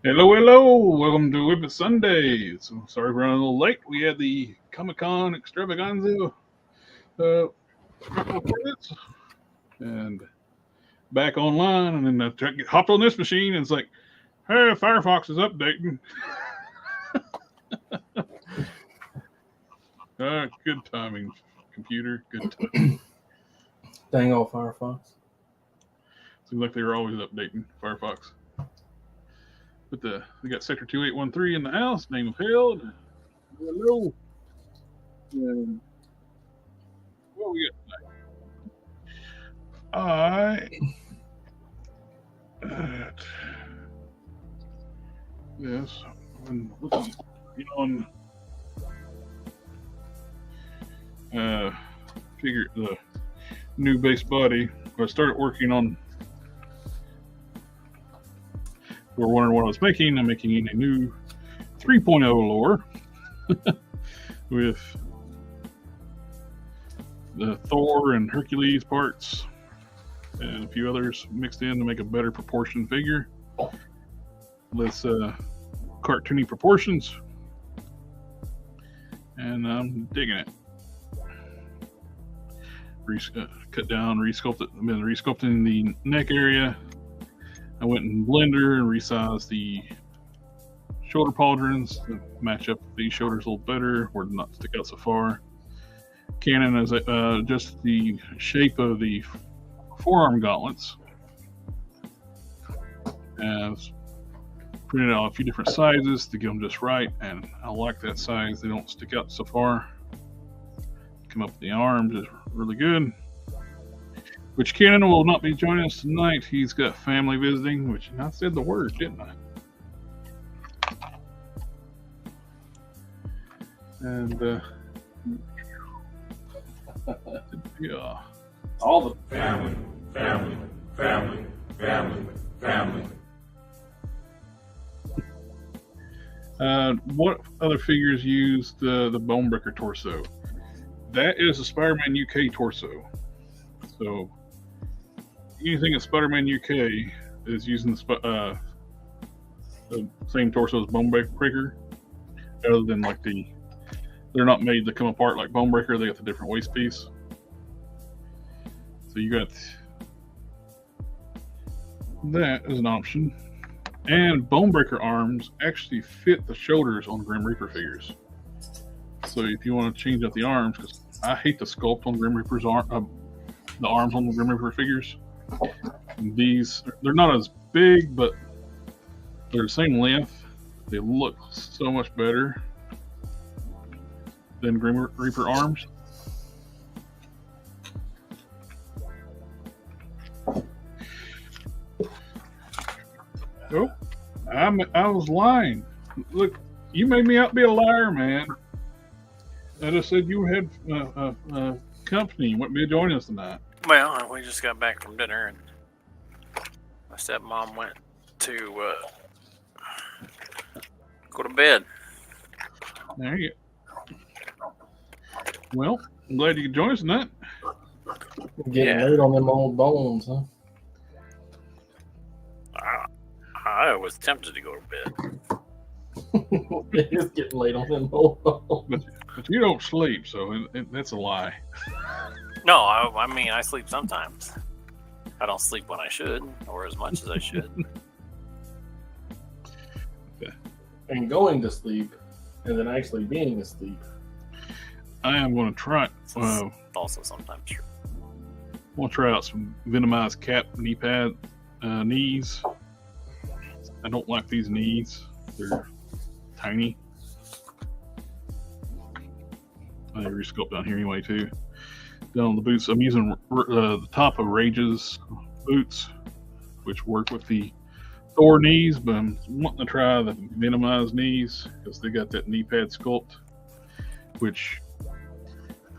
Hello, hello. Welcome to WIP IT Sunday. So sorry for running a little late. We had the Comic-Con extravaganza uh, and back online. And then I hopped on this machine and it's like, hey, Firefox is updating. Good timing, computer. Good timing. Dang old Firefox. Seems like they were always updating Firefox. But we got Sector 2813 in the house, name withheld. Hello. And what we got tonight? Yes. And on figure the new base body. I started working on. If you were wondering what I was making, I'm making a new 3.0 lore with the Thor and Hercules parts and a few others mixed in to make a better proportioned figure. Less cartoony proportions. And I'm digging it. Cut down, resculpt it. I've been resculpting the neck area. I went in Blender and resized the shoulder pauldrons to match up these shoulders a little better, or not stick out so far. Canon is just the shape of the forearm gauntlets. And printed out a few different sizes to get them just right, and I like that size. They don't stick out so far. Come up with the arms is really good. Which Cannon will not be joining us tonight. He's got family visiting, which I said the word, didn't I? And yeah. All the family. What other figures used the Bonebreaker torso? That is a Spider-Man UK torso. So anything at Spider-Man UK is using the same torso as Bonebreaker, other than like they're not made to come apart like Bonebreaker. They got the different waist piece. So you got that as an option. And Bonebreaker arms actually fit the shoulders on Grim Reaper figures. So if you want to change out the arms, because I hate the sculpt on Grim Reaper's arm, the arms on the Grim Reaper figures. And they're not as big, but they're the same length. They look so much better than Grim Reaper arms. Oh, I was lying. Look, you made me out be a liar, man. I just said you had company. You wouldn't be joining us tonight. Well, we just got back from dinner, and my stepmom went to go to bed. There you go. Well, I'm glad you could join us tonight. Getting late on them old bones, huh? I was tempted to go to bed. It is getting late on them old bones. But you don't sleep, so that's a lie. No, I mean, I sleep sometimes. I don't sleep when I should, or as much as I should. And going to sleep, and then actually being asleep. I am going to try. Also, sometimes true. I'm going to try out some Venomized cap knee pad knees. I don't like these knees. They're tiny. I resculpt down here anyway too. Down on the boots, I'm using the top of Rage's boots, which work with the Thor knees, but I'm wanting to try the Venomized knees because they got that knee pad sculpt, which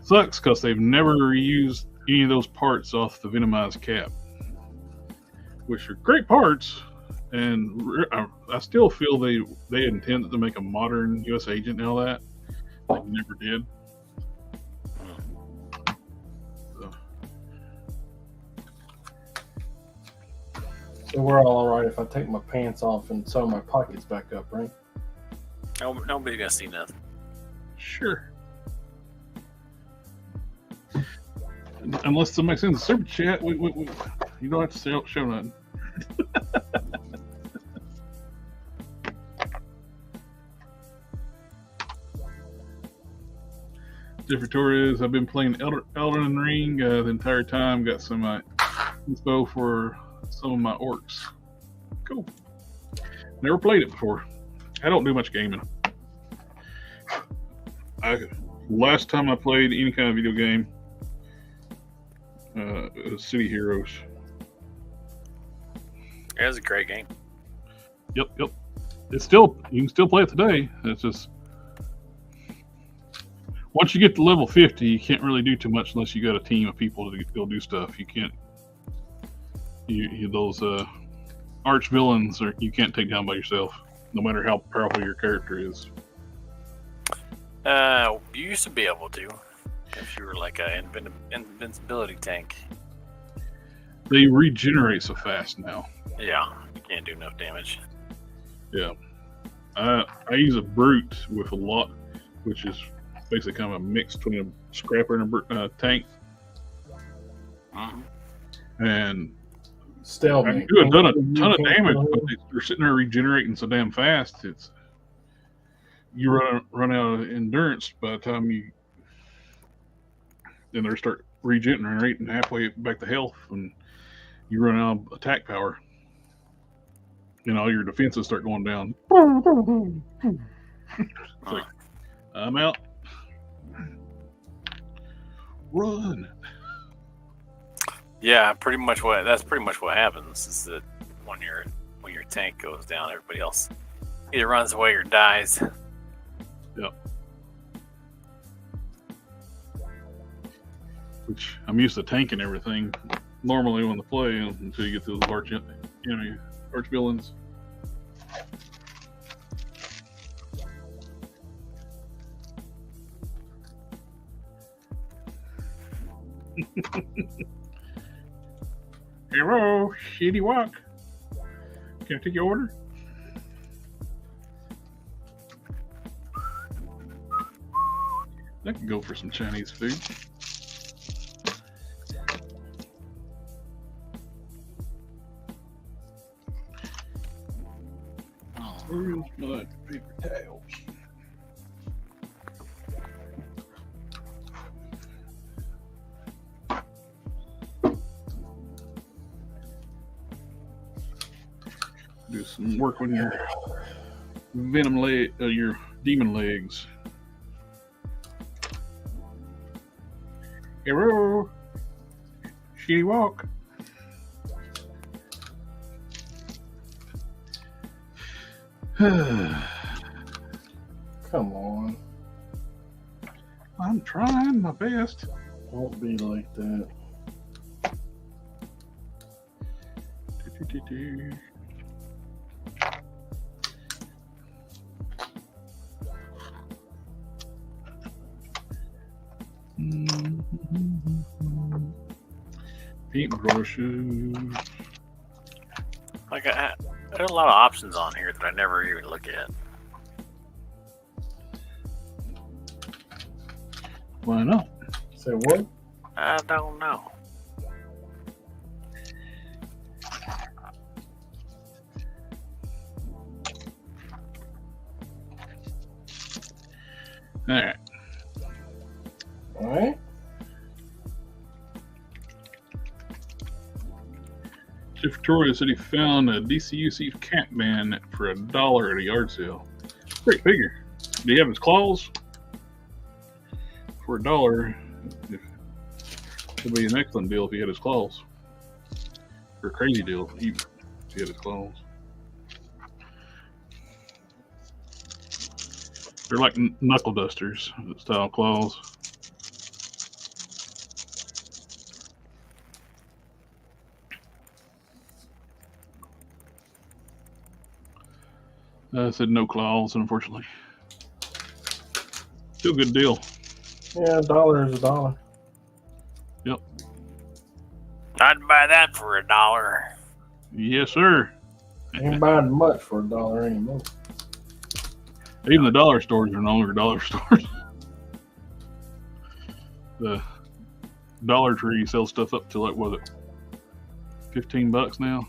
sucks because they've never reused any of those parts off the Venomized cap, which are great parts. And I still feel they intended to make a modern U.S. agent and all that. They never did. So we're all right if I take my pants off and sew my pockets back up, right? Nobody's gonna see nothing. Sure. Unless somebody sends a super chat, you don't have to show nothing. Different Torres, I've been playing Elden Ring the entire time. Got some inspo for some of my orcs. Cool. Never played it before. I don't do much gaming. Last time I played any kind of video game, City Heroes. It was a great game. Yep. It's still, you can still play it today. It's just once you get to level 50, you can't really do too much unless you got a team of people to go do stuff. You can't. Those arch villains you can't take down by yourself, no matter how powerful your character is. You used to be able to, if you were like an invincibility tank. They regenerate so fast now. Yeah, you can't do enough damage. Yeah, I use a brute with a lot, which is basically kind of a mix between a scrapper and a tank. And Still, I can do a ton of damage, but they're sitting there regenerating so damn fast. It's you run out of endurance by the time then they start regenerating halfway back to health, and you run out of attack power, and all your defenses start going down. It's like, I'm out. Run. Yeah, that's pretty much what happens is that when your tank goes down, everybody else either runs away or dies. Yep. Which I'm used to tanking everything normally on the play until you get to those arch villains. Hello, shitty walk. Can I take your order? I could go for some Chinese food. Where's my paper towels? Do some work on your your demon legs. Hello, shitty walk. Come on. I'm trying my best. Don't be like that. Paintbrushes. Like there's a lot of options on here that I never even look at. Why not? Say what? I don't know. All right. All right. Victoria said he found a DCUC cat man for $1 at a yard sale. Great figure. Do you have his claws? For $1, it'd be an excellent deal if he had his claws. Or a crazy deal if he had his claws. They're like knuckle dusters style claws. I said no claws, unfortunately. Still a good deal. Yeah, $1 is $1. Yep. I'd buy that for $1. Yes, sir. Ain't buying much for $1 anymore. Even the dollar stores are no longer dollar stores. The Dollar Tree sells stuff up to like, what, $15 now?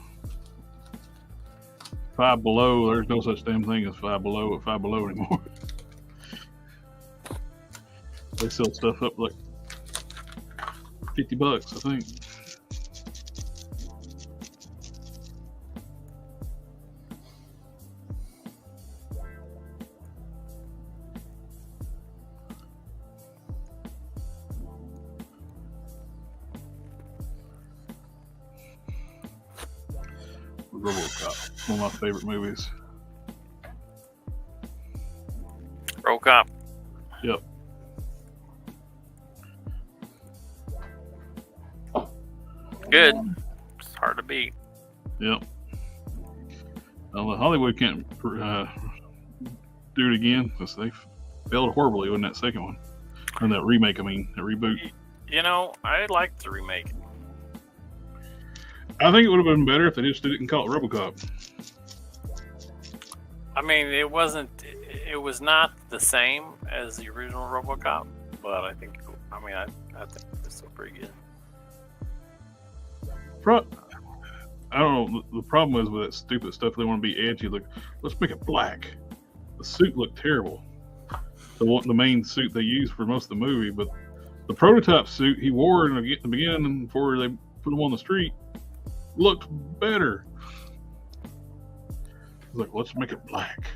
Five Below, there's no such damn thing as Five Below at Five Below anymore. They sell stuff up like $50, I think. RoboCop, one of my favorite movies. RoboCop. Yep. Good. It's hard to beat. Yep. Well, Hollywood can't do it again because they failed horribly on that second one. And that remake, I mean, the reboot. You know, I like the remake. I think it would have been better if they just didn't call it RoboCop. I mean, it was not the same as the original RoboCop, but I think it's still pretty good. I don't know. The problem is with that stupid stuff. They want to be edgy. Like, let's make it black. The suit looked terrible. The main suit they used for most of the movie, but the prototype suit he wore in the beginning before they put him on the street looked better. Like, let's make it black.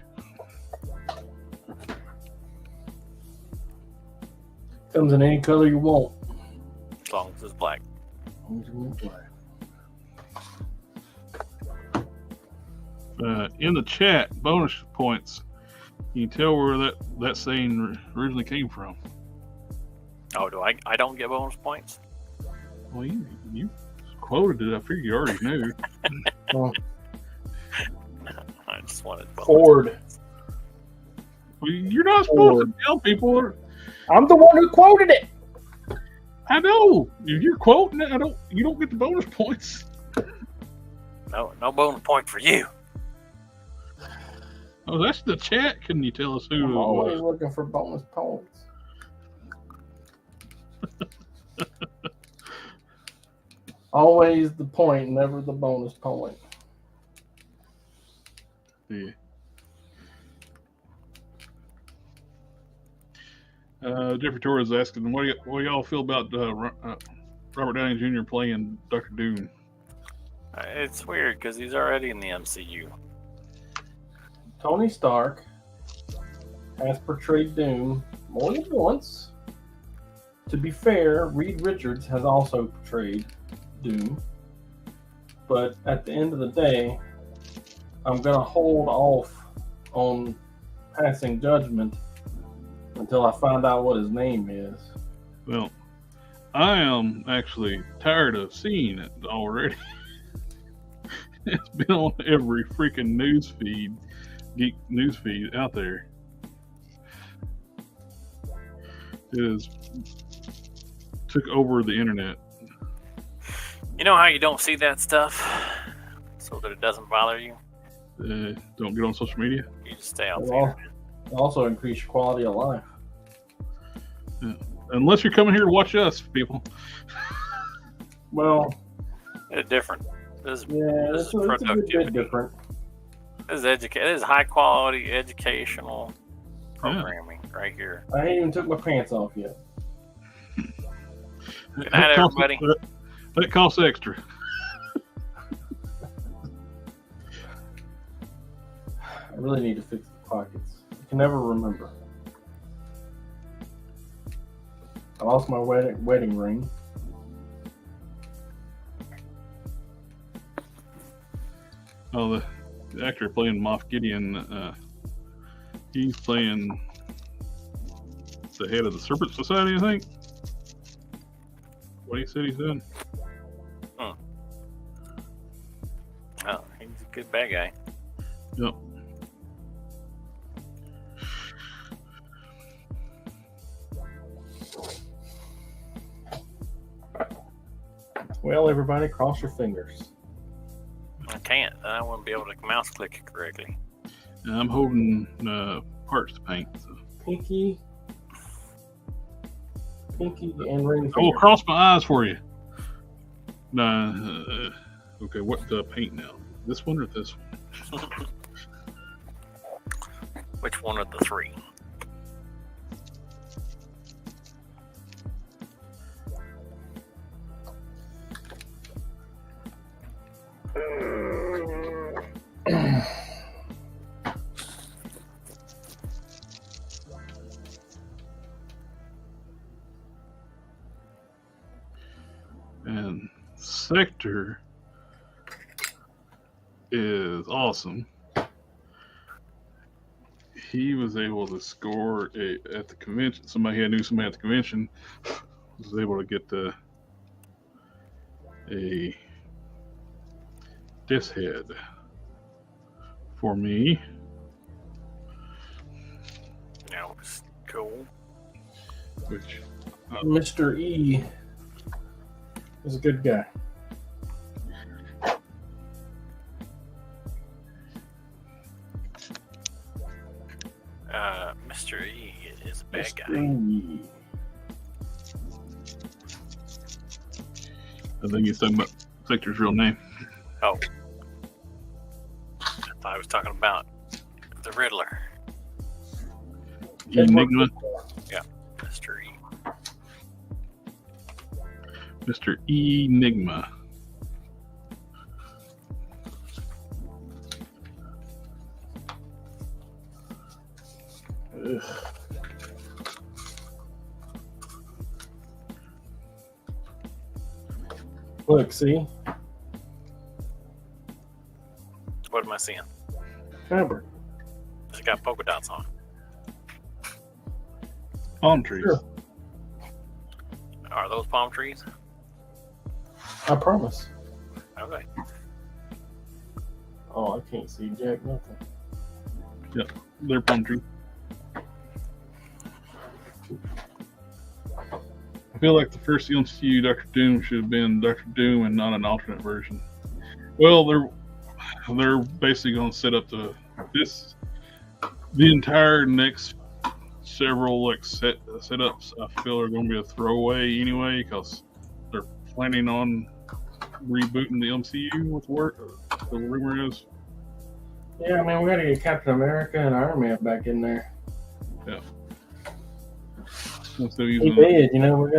Comes in any color you want. As long as it's black. In the chat, bonus points. Can you tell where that saying originally came from? Oh, I don't get bonus points? Well, you quoted it. I figured you already knew. I just wanted bonus Ford. points. Well, you're not supposed to tell people. I'm the one who quoted it. I know. If you're quoting it, you don't get the bonus points. No bonus point for you. Oh, that's the chat. Can you tell us who I'm it always was? looking for bonus points. Always the point, never the bonus point. Yeah. Jeffrey Torres is asking, what do y'all feel about Robert Downey Jr. playing Dr. Doom? It's weird because he's already in the MCU. Tony Stark has portrayed Doom more than once. To be fair, Reed Richards has also portrayed Doom. But at the end of the day, I'm going to hold off on passing judgment until I find out what his name is. Well, I am actually tired of seeing it already. It's been on every freaking geek news feed out there. It has took over the internet. You know how you don't see that stuff so that it doesn't bother you? Don't get on social media. You just stay off the Well, internet. also increase your quality of life. Yeah. Unless you're coming here to watch us, people. Well, It's different. This yeah, is it's a good productivity. bit different. This is high quality educational programming right here. I ain't even took my pants off yet. Good night, everybody. That costs extra. I really need to fix the pockets. I can never remember. I lost my wedding ring. Oh, the actor playing Moff Gideon, he's playing the head of the Serpent Society, I think. What he said he's doing. Oh, he's a good bad guy. Yep. Well, everybody, cross your fingers. I can't. I wouldn't be able to mouse click it correctly. And I'm holding parts to paint. So. Pinky and ring I will finger. cross my eyes for you. Nah. Okay, what to paint now? This one or this one? Which one of the three? And Sector is awesome. He was able to score at the convention. Somebody knew somebody at the convention was able to get a disc head for me. That was cool. Which Mr. E is a good guy. Mr. E is a bad Mr. guy. E. I think he's talking about Sector's real name. Oh. I thought I was talking about the Riddler. Enigma. Yeah, Mr. E. Mr. Enigma. Ugh. Look, see? What am I seeing? Fabric. It's got polka dots on. Palm trees. Sure. Are those palm trees? I promise. Okay. Oh, I can't see jack nothing. They're palm trees. I feel like the first MCU Doctor Doom should have been Doctor Doom and not an alternate version. Well, they're basically going to set up the entire next several setups. I feel are going to be a throwaway anyway because they're planning on rebooting the MCU with work. The rumor is. Yeah, I mean, we got to get Captain America and Iron Man back in there. Yeah. Instead of He using did, you know, we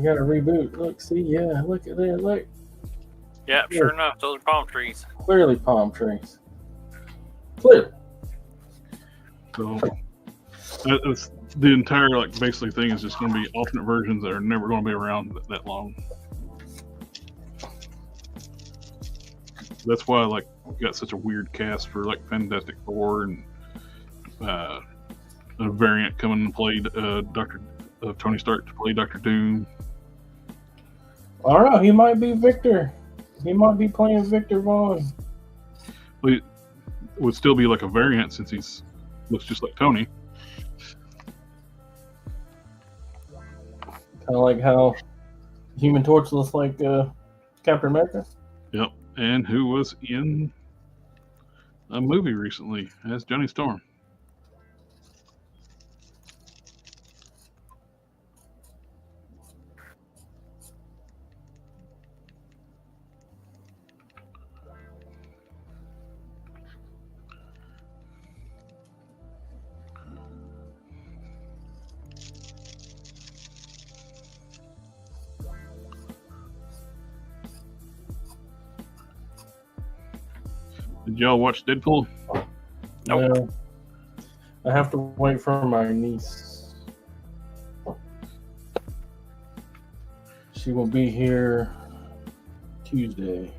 gotta reboot. Look, see, yeah, look at that, look. Yeah, sure enough, those are palm trees. Clearly palm trees. Clearly. So that's the entire basically thing is just going to be alternate versions that are never going to be around that long. That's why we got such a weird cast for Fantastic Four and a variant coming to play Tony Stark to play Doctor Doom. I don't know, he might be Victor. He might be playing Victor Vaughn. Well, it would still be like a variant since he's looks just like Tony. Kind of like how Human Torch looks like Captain America. Yep, and who was in a movie recently as Johnny Storm. Did y'all watch Deadpool? Nope. No. I have to wait for my niece. She will be here Tuesday.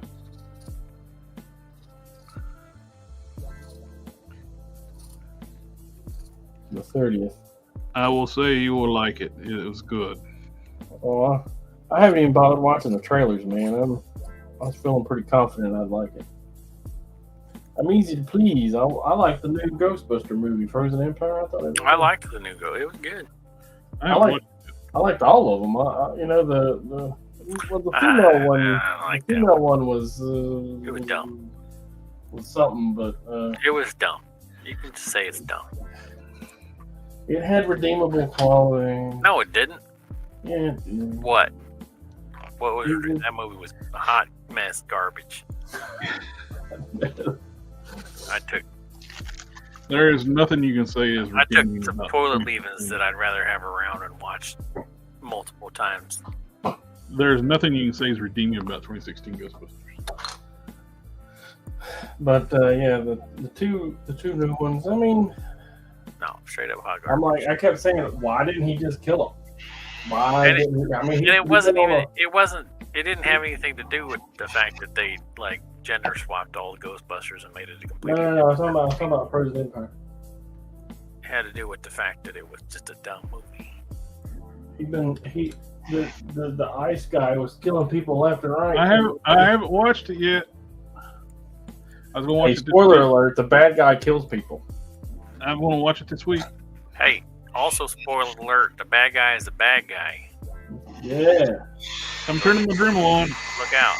The 30th. I will say you will like it. It was good. Oh, I haven't even bothered watching the trailers, man. I was feeling pretty confident I'd like it. I'm easy to please. I like the new Ghostbuster movie, Frozen Empire. I thought it was I liked the new Go. It was good. I liked all of them. You know, the Well, the female one, like the female one was. It was dumb. Was something, but it was dumb. You can just say it's dumb. It had redeemable quality. No, it didn't. Yeah, it did. What? What was it? That movie was a hot mess garbage. There is nothing you can say is I took redeeming some about toilet 2016. leavings that I'd rather have around and watch multiple times. There's nothing you can say is redeeming about 2016 Ghostbusters. But yeah, the two new ones. I mean, No, straight up hot I'm garbage. like, I kept saying, why didn't he just kill him? Why And didn't he? I mean, And it wasn't even. It didn't have anything to do with the fact that they like gender swapped all the Ghostbusters and made it a complete. No. I'm talking about Frozen Empire. It had to do with the fact that it was just a dumb movie. The ice guy was killing people left and right. I haven't watched it yet. I was gonna watch Hey, it this spoiler week. alert: the bad guy kills people. I'm gonna watch it this week. Hey, also spoiler alert: the bad guy is the bad guy. Yeah, I'm turning my Dremel on. Look out!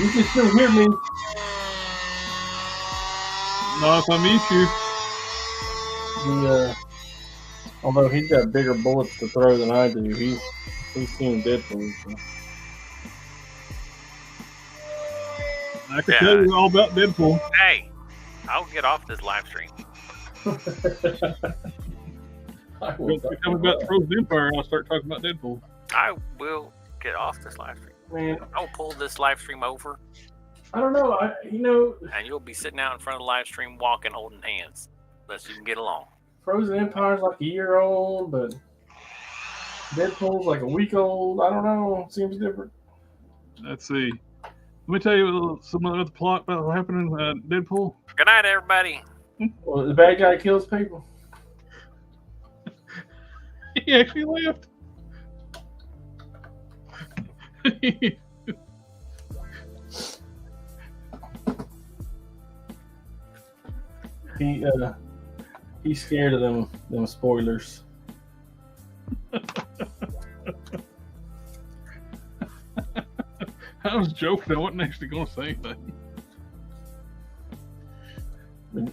you can still hear me. No, if I meet you. Although he's got bigger bullets to throw than I do, he's seen Deadpool. So. I can tell you all about Deadpool. Hey, I'll get off this live stream. Don't tell me about Frozen Empire, I'll start talking about Deadpool. I will get off this live stream. Man, I'll pull this live stream over, I don't know. and you'll be sitting out in front of the live stream, walking, holding hands, unless you can get along. Frozen Empire's like a year old, but Deadpool's like a week old. I don't know. Seems different. Let's see. Let me tell you some of the plot about what happened in Deadpool. Good night, everybody. Well, the bad guy kills people. He actually left. He's scared of them spoilers. I was joking. I wasn't actually going to say anything.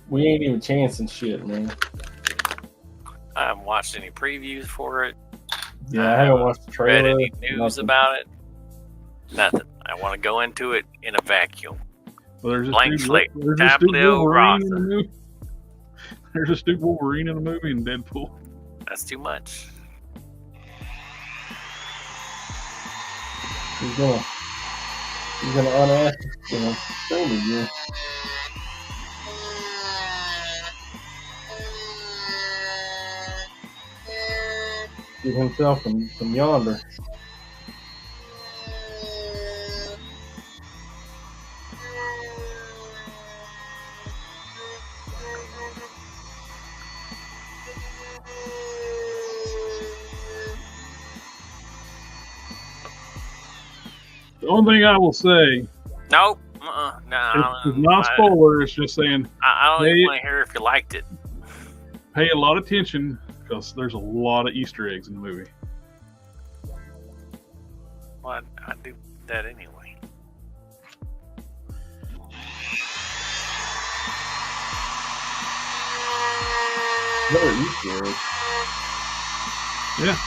We ain't even chancing shit, man. I haven't watched any previews for it. Yeah, I haven't watched the Read trailer. any news nothing. about it. Nothing. I want to go into it in a vacuum. Well, there's Blank slate. There's a stupid Tabula Wolverine in rasa. the movie. There's a stupid Wolverine in the movie in Deadpool. That's too much. He's gonna unask, film it, yeah. Get himself from yonder. The only thing I will say, Nope. No. it's not a spoiler. It's just saying, I don't even Hey. want to hear if you liked it. pay a lot of attention because there's a lot of Easter eggs in the movie. Well, I do that anyway. Another Easter egg. Yeah.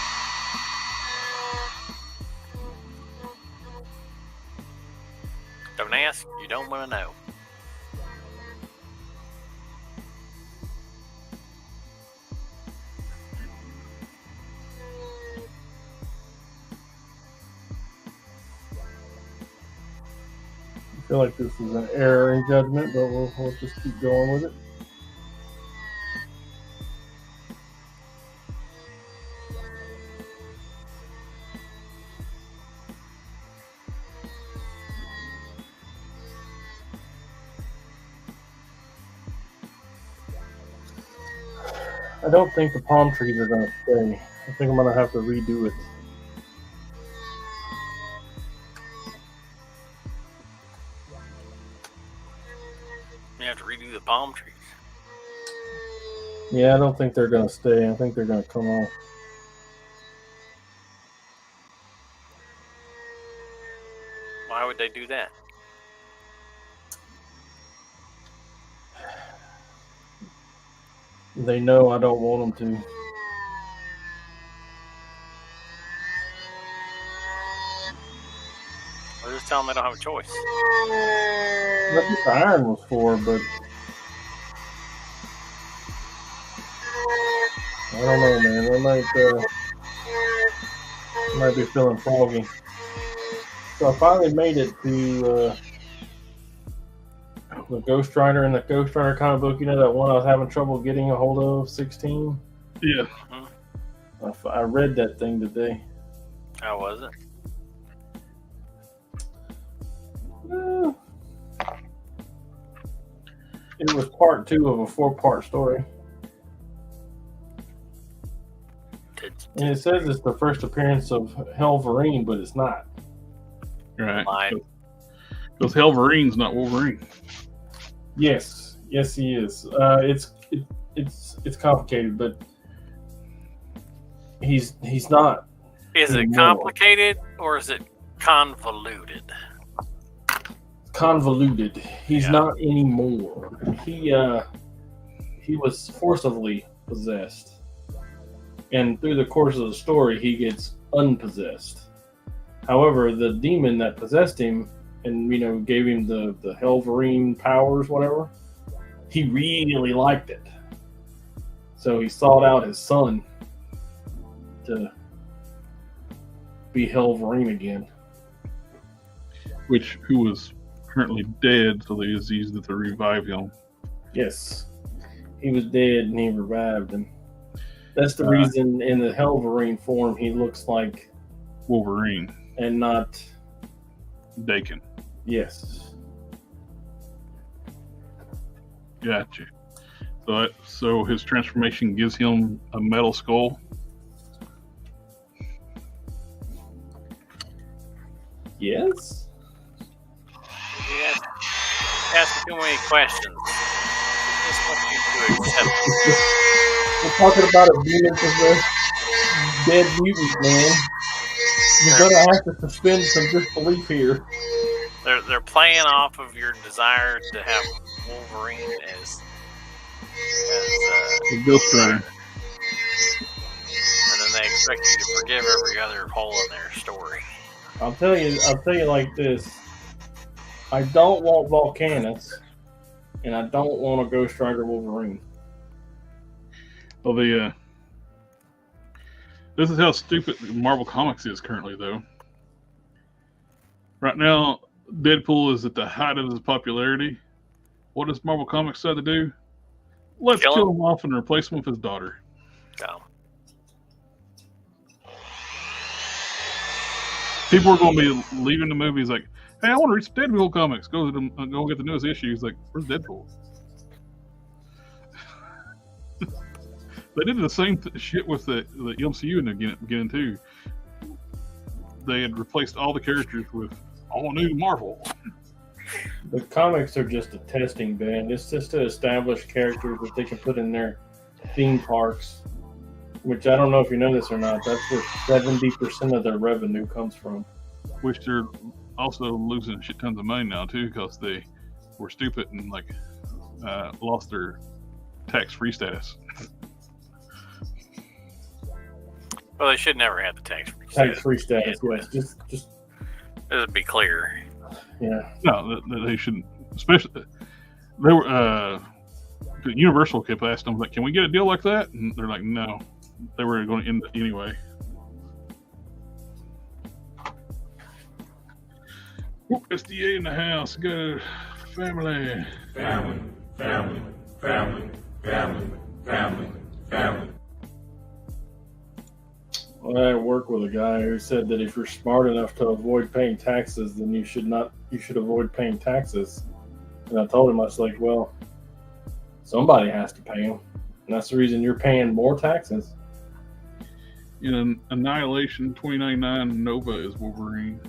Don't ask. You don't want to know. I feel like this is an error in judgment, but we'll just keep going with it. I don't think the palm trees are going to stay. I think I'm going to have to redo it. You have to redo the palm trees. Yeah, I don't think they're going to stay. I think they're going to come off. Why would they do that? They know I don't want them to. Or just tell them they don't have a choice. That's what the iron was for, but I don't know, man. I might be feeling foggy. So I finally made it to the Ghost Rider and the Ghost Rider comic book. You know, that one I was having trouble getting a hold of, 16? Yeah. I read that thing today. How was it? It was part 2 of a 4-part story. And it says it's the first appearance of Helverine, but it's not. Right. Because Helverine's not Wolverine. Yes, he is. It's complicated, but he's not. Is it complicated or is it convoluted? Convoluted. He's not anymore. He was forcibly possessed, and through the course of the story, he gets unpossessed. However, the demon that possessed him and gave him the Helverine powers, whatever, he really liked it. So he sought out his son to be Helverine again. Who was currently dead, so they just used it to revive him. Yes. He was dead and he revived him. That's the reason in the Helverine form he looks like Wolverine. And not Dakin. Yes. Gotcha. So his transformation gives him a metal skull? Yes. Yeah. Asking too many questions. Just want you to accept. We're talking about a demon possessed dead mutant, man. You're gonna have to suspend some disbelief here. They're playing off of your desire to have Wolverine as the Ghost Rider, and then they expect you to forgive every other hole in their story. I'll tell you like this. I don't want Volcanus, and I don't want a Ghost Rider Wolverine. Well, this is how stupid Marvel Comics is currently, though. Right now, Deadpool is at the height of his popularity. What does Marvel Comics decide to do? Let's kill him off and replace him with his daughter. No. People are going to be leaving the movies like, hey, I want to read some Deadpool comics. Go get the newest issues. Like, where's Deadpool? They did the same shit with the MCU in the beginning too. They had replaced all the characters with all new Marvel. The comics are just a testing bed. It's just to establish characters that they can put in their theme parks, which I don't know if you know this or not. That's where 70% of their revenue comes from. Which they're also losing shit tons of money now too, because they were stupid and lost their tax-free status. Well, they should never have the tax-free status. Yes, just to be clear. Yeah. No, they shouldn't. Especially, they were. Universal kept asking them, like, "Can we get a deal like that?" And they're like, "No." They were going to end it anyway. SDA in the house. Go family. Family. Family. Family. Family. Family. Family. Well, I work with a guy who said that if you're smart enough to avoid paying taxes, then you should avoid paying taxes. And I told him, I was like, well, somebody has to pay them. And that's the reason you're paying more taxes. In Annihilation 2099, Nova is Wolverine.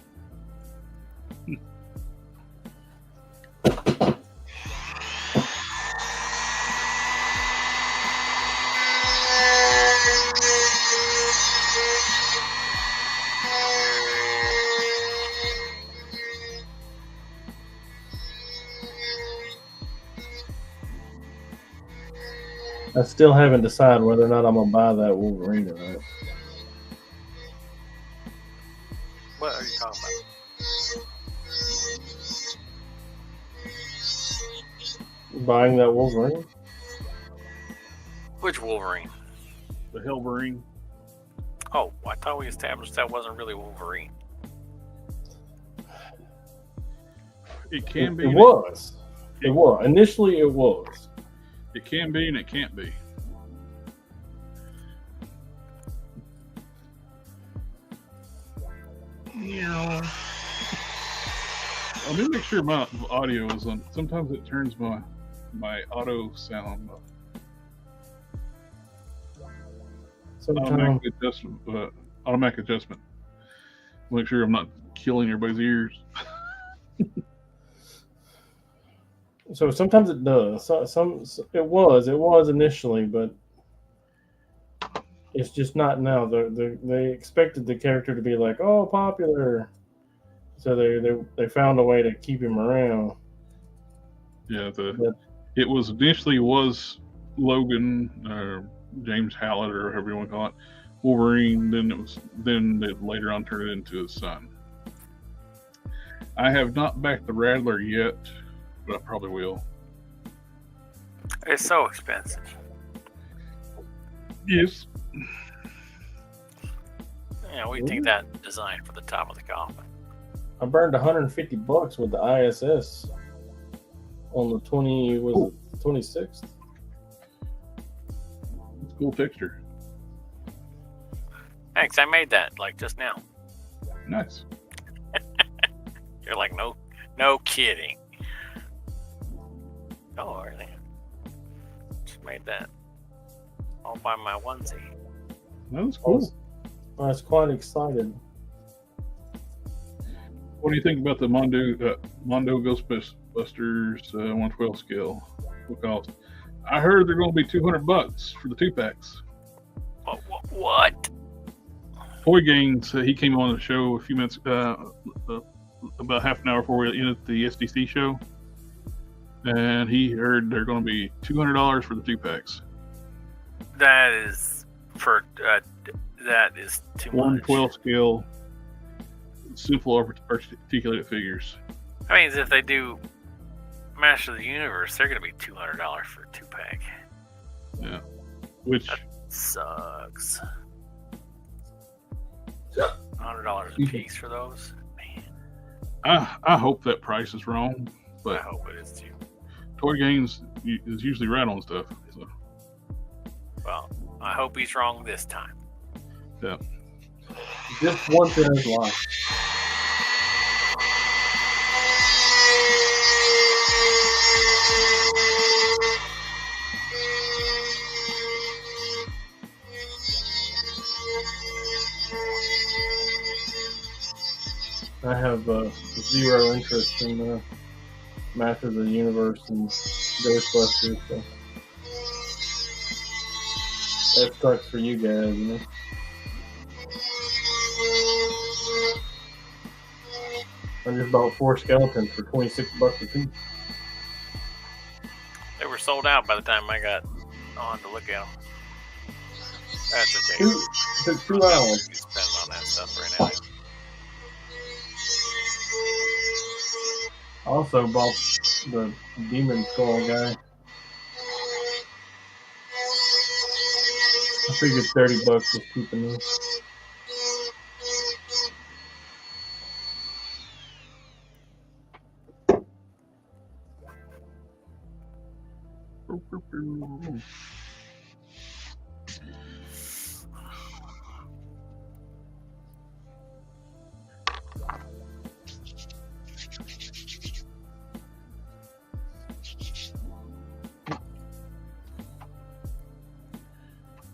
I still haven't decided whether or not I'm gonna buy that Wolverine or not. What are you talking about? Buying that Wolverine? Which Wolverine? The Hellverine. Oh, I thought we established that wasn't really Wolverine. It can be. It was. It was. Initially, it was. It can be and it can't be. Yeah. Let me make sure my audio is on. Sometimes it turns my auto sound automatic adjustment. Make sure I'm not killing everybody's ears. So sometimes it does. It was initially, but it's just not now. They expected the character to be like, oh, popular, so they found a way to keep him around. Yeah, it was initially Logan or James Hallett or however you want to call it, Wolverine. Then they later on turned it into his son. I have not backed the Rattler yet, but I probably will. It's so expensive. Yes. Yeah, we think that design for the top of the coffin. I burned $150 with the ISS on the 26th. It's a cool texture. Thanks, I made that like just now. Nice. You're like, no kidding. Oh, really? Just made that all by my onesie. That was cool. I was quite excited. What do you think about the Mondo Ghostbusters 112 scale? What cost? I heard they're going to be $200 for the 2-packs. What? Toy Games, he came on the show a few minutes, about half an hour before we ended the SDC show, and he heard they're going to be $200 for the 2-packs. That is too much. 112 scale, simple articulated figures. I mean, if they do Master of the Universe, they're going to be $200 for a 2-pack. Yeah, which that sucks. $100 a piece for those. Man, I hope that price is wrong, but I hope it is too. Toy Games is usually right on stuff. So. Well, I hope he's wrong this time. Yeah. Just once in his life. I have zero interest in Master of the Universe and Ghostbusters. So. That sucks for you guys, you know. I just bought 4 skeletons for $26 a piece. They were sold out by the time I got on to look at them. That's okay. It took 2 hours. You spend on that stuff right now. I also bought the Demon Skull guy. I figured $30 was keeping me.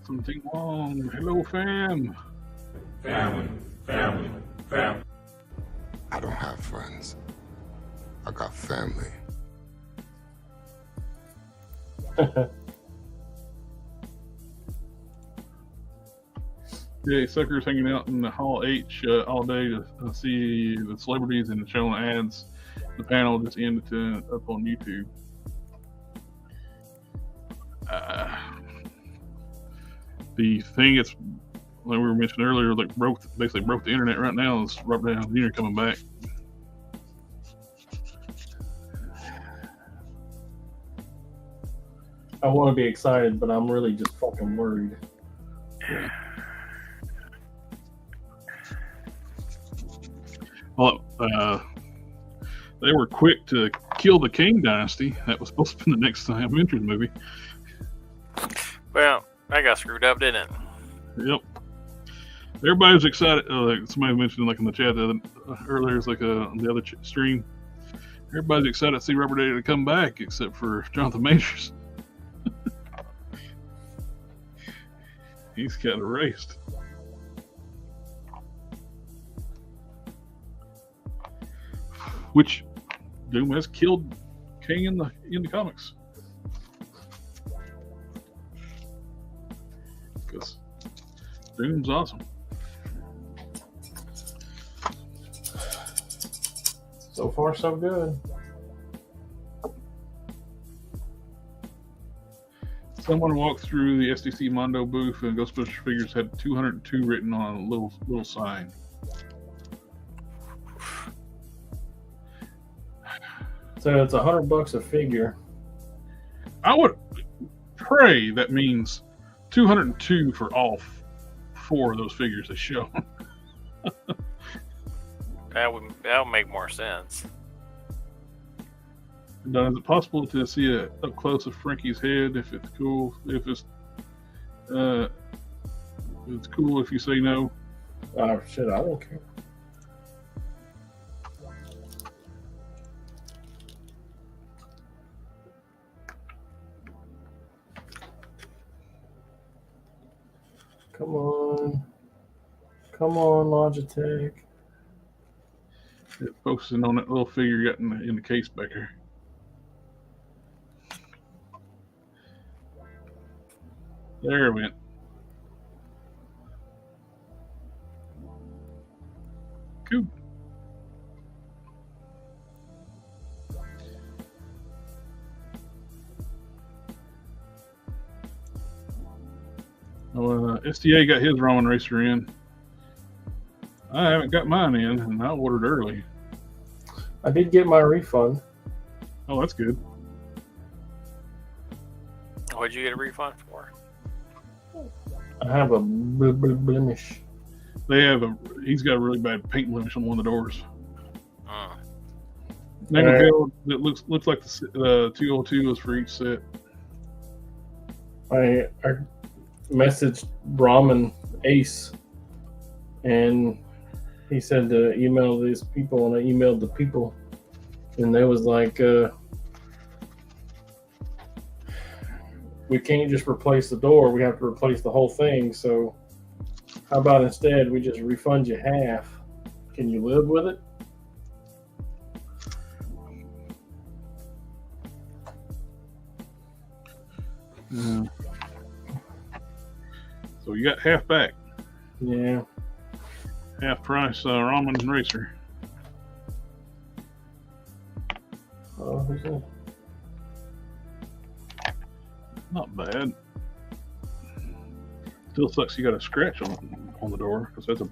Something wrong. Hello, fam. Family. I don't have friends. I got family. Yeah, suckers hanging out in the Hall H all day to see the celebrities and showing ads. The panel just ended up on YouTube. the thing it's like we were mentioning earlier, like basically broke the internet right now. Is Robert Downey Jr. coming back. I want to be excited, but I'm really just fucking worried. Yeah. Well, they were quick to kill the King Dynasty. That was supposed to be the next Avengers movie. Well, that got screwed up, didn't it? Yep. Everybody was excited. Like somebody mentioned, like in the chat earlier, it's like on the other stream. Everybody's excited to see Robert Downey to come back, except for Jonathan Majors. He's got erased. Which Doom has killed King in the comics. Because Doom's awesome. So far, so good. Someone walked through the SDC Mondo booth and Ghostbusters figures had 202 written on a little sign. So it's $100 a figure. I would pray that means 202 for all 4 of those figures they show. That would make more sense. Now, is it possible to see up close of Frankie's head if it's cool? If it's cool if you say no. Oh shit! I don't care. Come on, Logitech. Focusing on that little figure you got in the case back here. There it went. Cool. Well, SDA got his Ramen Racer in. I haven't got mine in, and I ordered early. I did get my refund. Oh, that's good. What'd you get a refund for? I have a blemish. He's got a really bad paint blemish on one of the doors. Hmm. It looks like the 202 is for each set. I messaged Brahman Ace, and he said to email these people, and I emailed the people, and they was like, we can't just replace the door, we have to replace the whole thing, so how about instead we just refund you half? Can you live with it? Yeah. So you got half back. Yeah. Half price Ramen Racer. Oh, who's that? Not bad. Still sucks you got a scratch on the door, because that's a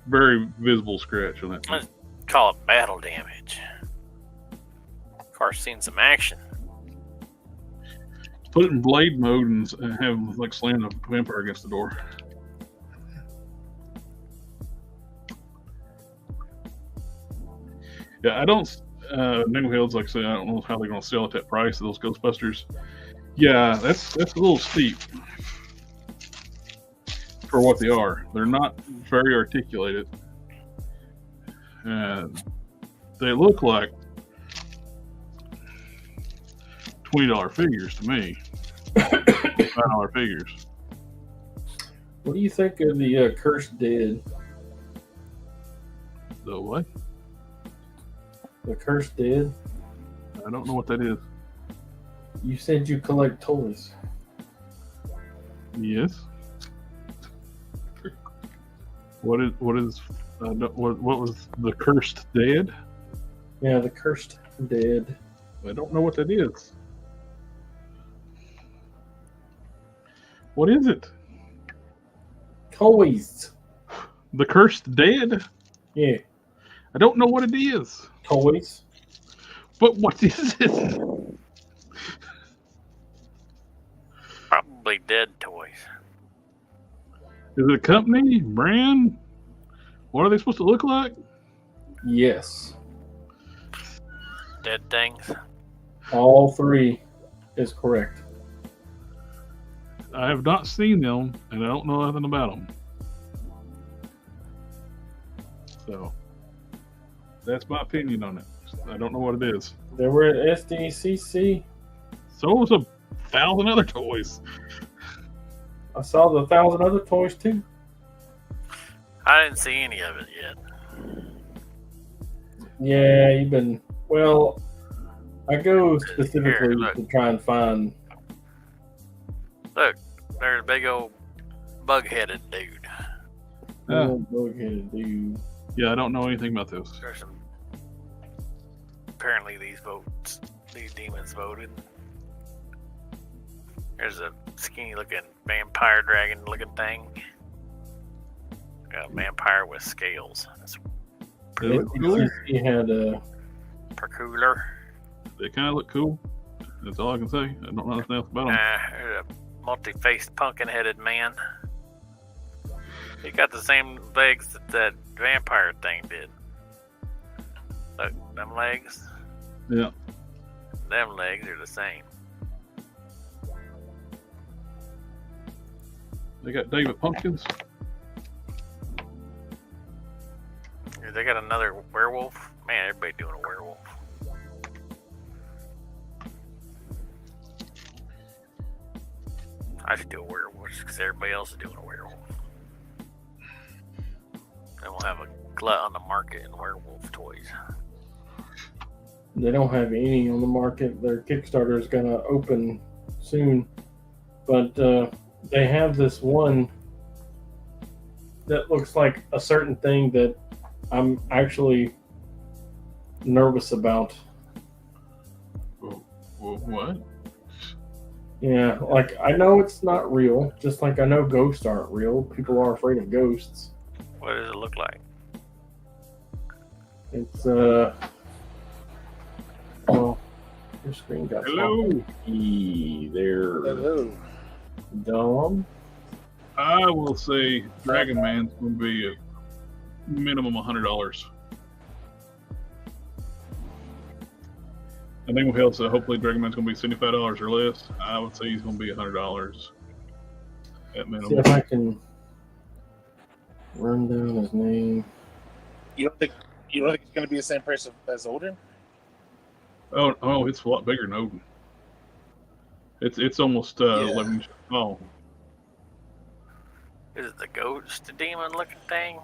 very visible scratch on that thing. Let's call it battle damage. Of course, seen some action. Put it in blade mode and have him like slam a vampire against the door. Yeah, I don't. New Hills, like I said, I don't know how they're going to sell at that price of those Ghostbusters. Yeah, that's a little steep for what they are. They're not very articulated. They look like $20 figures to me. $5 figures. What do you think of the Cursed Dead? The what? The Cursed Dead? I don't know what that is. You said you collect toys. Yes. What was the Cursed Dead? Yeah, the Cursed Dead. I don't know what that is. What is it? Toys. The Cursed Dead? Yeah. I don't know what it is. Toys. But what is it? Probably dead toys. Is it a company? Brand? What are they supposed to look like? Yes. Dead things. All three is correct. I have not seen them, and I don't know nothing about them. So, that's my opinion on it. I don't know what it is. They were at SDCC. So was 1,000 other toys. I saw the 1,000 other toys too. I didn't see any of it yet. Yeah, you've been. Well, I go specifically Here, look. to try and find. Look, there's a big old bug-headed dude. Bug-headed dude. Yeah, I don't know anything about this. There's some. Apparently, these demons voted. There's a skinny-looking vampire dragon-looking thing. Got a vampire with scales. That's SDCC had a. peculiar. They kind of look cool. That's all I can say. I don't know nothing else about them. There's a multi-faced pumpkin-headed man. He got the same legs that that vampire thing did. Look, them legs. Yeah. Them legs are the same. They got David Pumpkins. They got another werewolf. Man, everybody doing a werewolf. I should do a werewolf because everybody else is doing a werewolf. Then we'll have a glut on the market in werewolf toys. They don't have any on the market. Their Kickstarter is going to open soon. But they have this one that looks like a certain thing that I'm actually nervous about. What? Yeah, like I know it's not real, just like I know ghosts aren't real. People are afraid of ghosts. What does it look like? It's well, your screen got Hello. there. Hello. Dom. I will say Dragon Man's going to be a minimum $100. I think with health, so hopefully Dragon Man's going to be $75 or less. I would say he's going to be $100 at See minimum. if I can run down his name. You don't think it's going to be the same price as Odin? Oh, it's a lot bigger than Odin. It's almost 11 inches tall. Is it the ghost demon looking thing?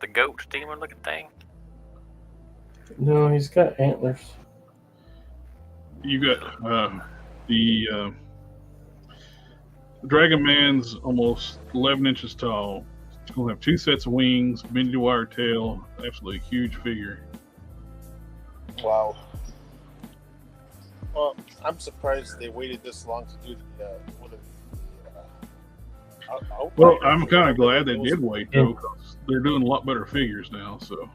The goat demon looking thing? No, he's got antlers. You got the Dragon Man's almost 11 inches tall. It's going to have 2 sets of wings, bendy wire tail, absolutely huge figure. Wow. Well, I'm surprised they waited this long to do the Well, I'm kind of glad they did wait though, because they're doing a lot better figures now. So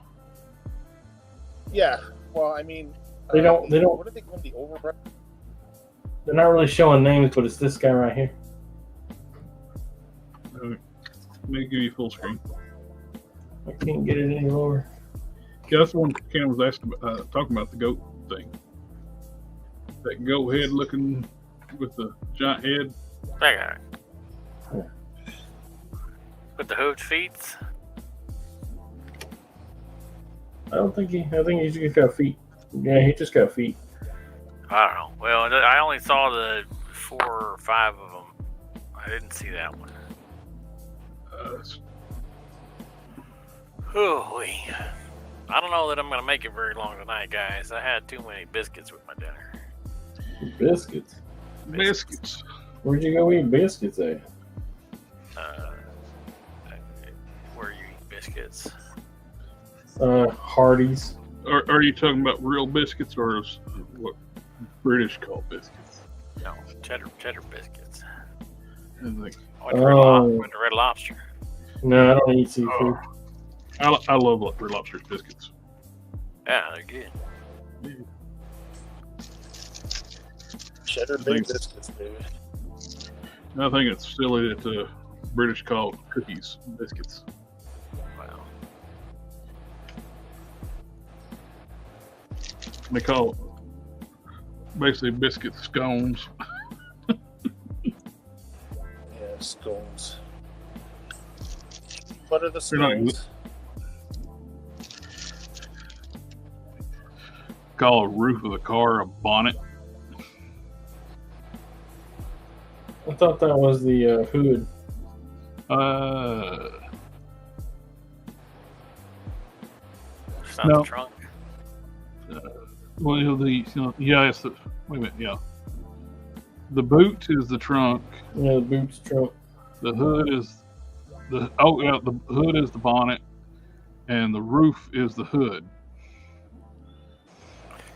Yeah. Well, I mean, They don't. What are they called? The overbred? They're not really showing names, but it's this guy right here. let me give you full screen. I can't get it any lower. Yeah, that's the one Cam was asking about, talking about the goat thing. That goat head looking with the giant head. That guy. With the hooved feet? I think he's just got feet. Yeah, he just got feet. I don't know. Well, I only saw the 4 or 5 of them. I didn't see that one. Hooey. I don't know that I'm going to make it very long tonight, guys. I had too many biscuits with my dinner. Biscuits. Biscuits. Where'd you go eat biscuits at? Where you eat biscuits? Hardee's. Are you talking about real biscuits or what British call biscuits? No, cheddar biscuits. And like, Went to Red Lobster. No, I don't eat seafood. I love Red Lobster's biscuits. Yeah, they're good. Cheddar baked biscuits, baby. I think it's silly that the British call cookies biscuits. Wow. They call it basically biscuit scones. Yeah, scones. What are the They're not scones? Call a roof of the car a bonnet. I thought that was the hood. It's not No. the trunk. Well, yeah, it's the, wait a minute, yeah. The boot is the trunk. Yeah, the boots trunk. The hood is the hood is the bonnet, and the roof is the hood.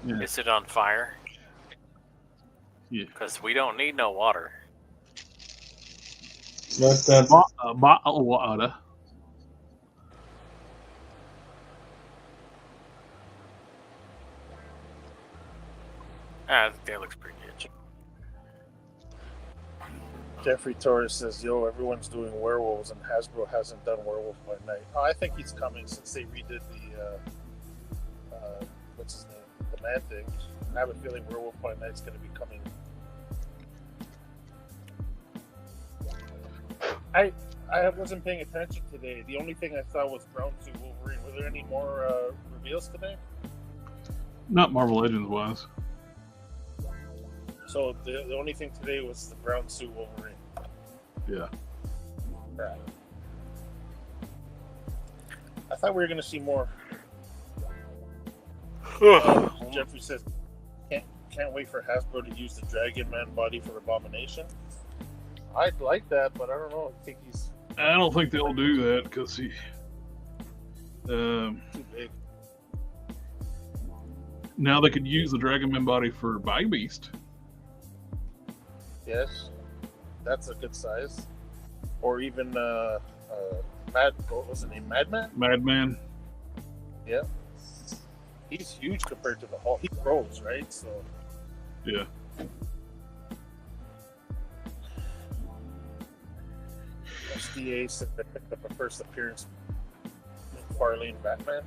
Yeah. Is it on fire? Yeah. Because we don't need no water. That's that. A bottle of water. That looks pretty good. Jeffrey Torres says, "Yo, everyone's doing werewolves, and Hasbro hasn't done Werewolf by Night." Oh, I think he's coming since they redid the what's his name, the Man Thing. I have a feeling Werewolf by Night's going to be coming. I wasn't paying attention today. The only thing I saw was Brown Suit Wolverine. Were there any more reveals today? Not Marvel Legends wise. So the only thing today was the Brown Suit Wolverine. Yeah. Right. I thought we were going to see more. Jeffrey says, can't wait for Hasbro to use the Dragon Man body for Abomination. I'd like that, but I don't know. I don't think they'll do that because he. Too big. Now they could use the Dragon Man body for Bag Beast. Yes, that's a good size. Or even what was the name? Madman? Madman. Yeah. He's huge compared to the Hulk. He grows, right? So Yeah. SDA said they picked up a first appearance McFarlane Batman.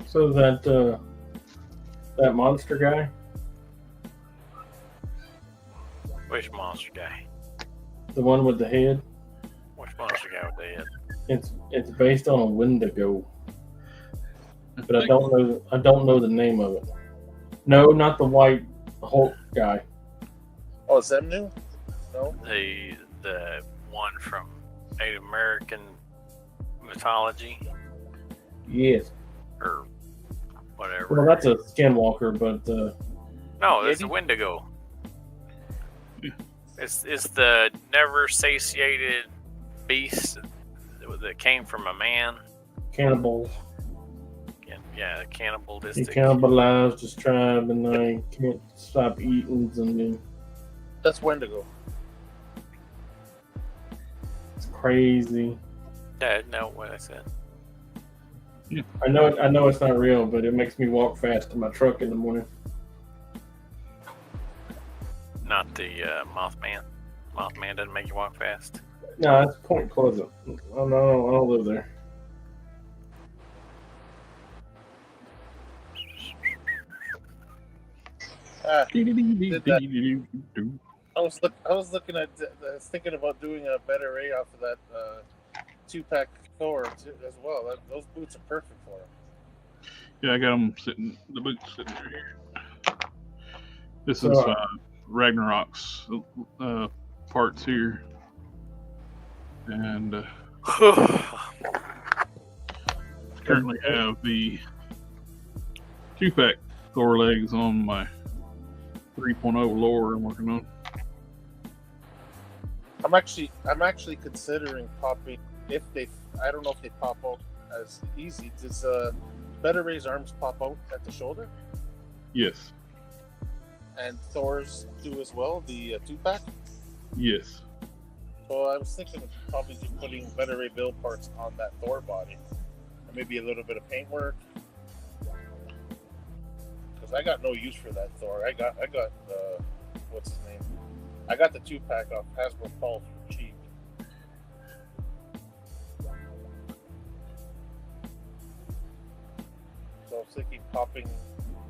So that monster guy. Which monster guy? The one with the head. Which monster guy with the head? It's based on a Wendigo, but I don't know the name of it. No, not the white Hulk guy. Oh, is that new? No. The one from Native American mythology Yes. or whatever. Well, that's a Skinwalker, but No, it's a Wendigo. It's the never satiated beast that came from a man. cannibals. Yeah, He cannibalistic. cannibalized his tribe, and they can't stop eating. And then That's Wendigo. it's crazy. Yeah, no, what I said. I know it's not real, but it makes me walk fast to my truck in the morning. Not the Mothman. Mothman doesn't make you walk fast. No, that's Point Pleasant. I don't live there. I was looking at. I was thinking about doing a better array off of that 2-pack Thor as well. Those boots are perfect for him. Yeah, I got them sitting. The boots sitting right here. This is So, Ragnarok's parts here, and currently have the 2-pack Thor legs on my 3.0 lower I'm working on. I'm actually considering popping if they. I don't know if they pop out as easy. Does Better Ray's arms pop out at the shoulder? Yes. And Thor's do as well. The 2-pack. Yes. Well, I was thinking of probably just putting better ray build parts on that Thor body, and maybe a little bit of paint work. Because I got no use for that Thor. I got what's his name? I got the 2-pack off Hasbro Pulse for cheap. So I was thinking popping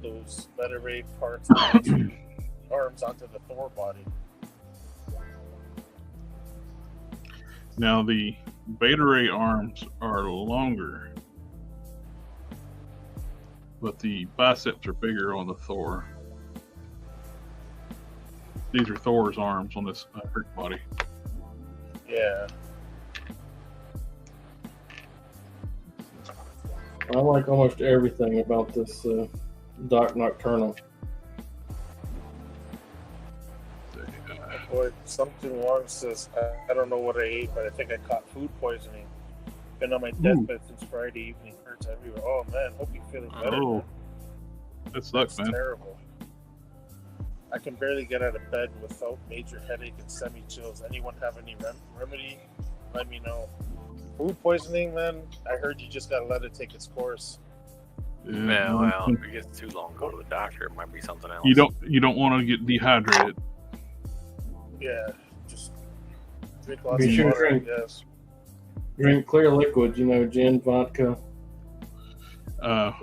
those Beta Ray parts arms onto the Thor body. Now the Beta Ray arms are longer, but the biceps are bigger on the Thor. These are Thor's arms on this Herc body. Yeah. I like almost everything about this Doc Nocturnal. Boy, something wrong says, I don't know what I ate, but I think I caught food poisoning. Been on my deathbed since Friday evening. Hurts everywhere. Oh, man. Hope you're feeling better. Oh, that sucks, man. Terrible. I can barely get out of bed without major headache and semi-chills. Anyone have any remedy? Let me know. Food poisoning, man, I heard you just got to let it take its course. Yeah, well, if it gets too long, go to the doctor. It might be something else. You don't want to get dehydrated. Yeah, just drink lots of water, I guess. Drink clear liquid, gin, vodka. I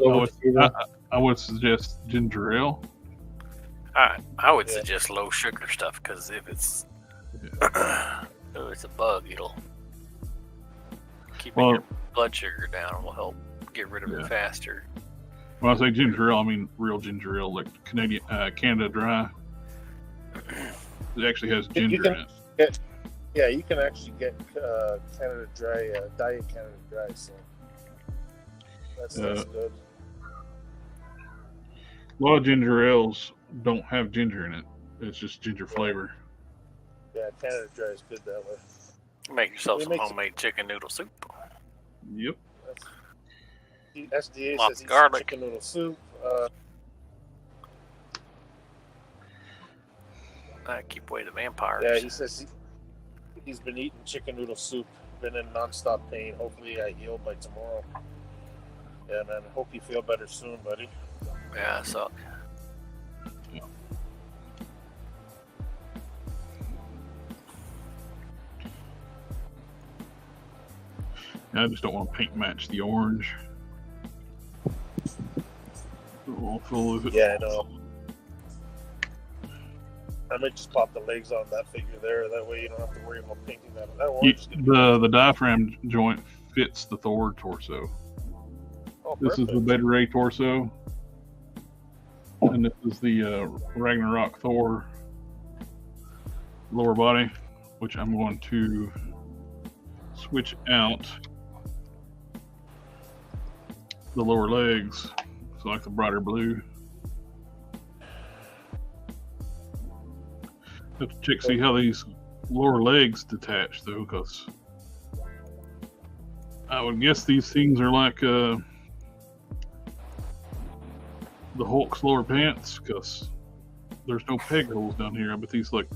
would suggest ginger ale. I would suggest low sugar stuff, because if it's it's a bug, it'll keep your blood sugar down. It will help get rid of it faster. When I say ginger ale, I mean real ginger ale, like Canada Dry. It actually has ginger in it. You can actually get Canada Dry, Diet Canada Dry, so that's good. A lot of ginger ales don't have ginger in it. It's just ginger flavor. Yeah, Canada Dry is good that way. Make yourself some homemade chicken noodle soup. Yep. SDA Lots says of garlic. Chicken noodle soup. Keep away the vampires. Yeah, he says he's been eating chicken noodle soup, been in nonstop pain. Hopefully I heal by tomorrow. Yeah, man. Hope you feel better soon, buddy. Yeah, so. I just don't want to paint match the orange. All full of it. Yeah, I know. I might just pop the legs on that figure there. That way you don't have to worry about painting that. The diaphragm joint fits the Thor torso. Oh, this is the Beta Ray torso. And this is the Ragnarok Thor lower body, which I'm going to switch out the lower legs, so like the brighter blue. Have to check see how these lower legs detach though, because I would guess these things are like the Hulk's lower pants, because there's no peg holes down here. But these like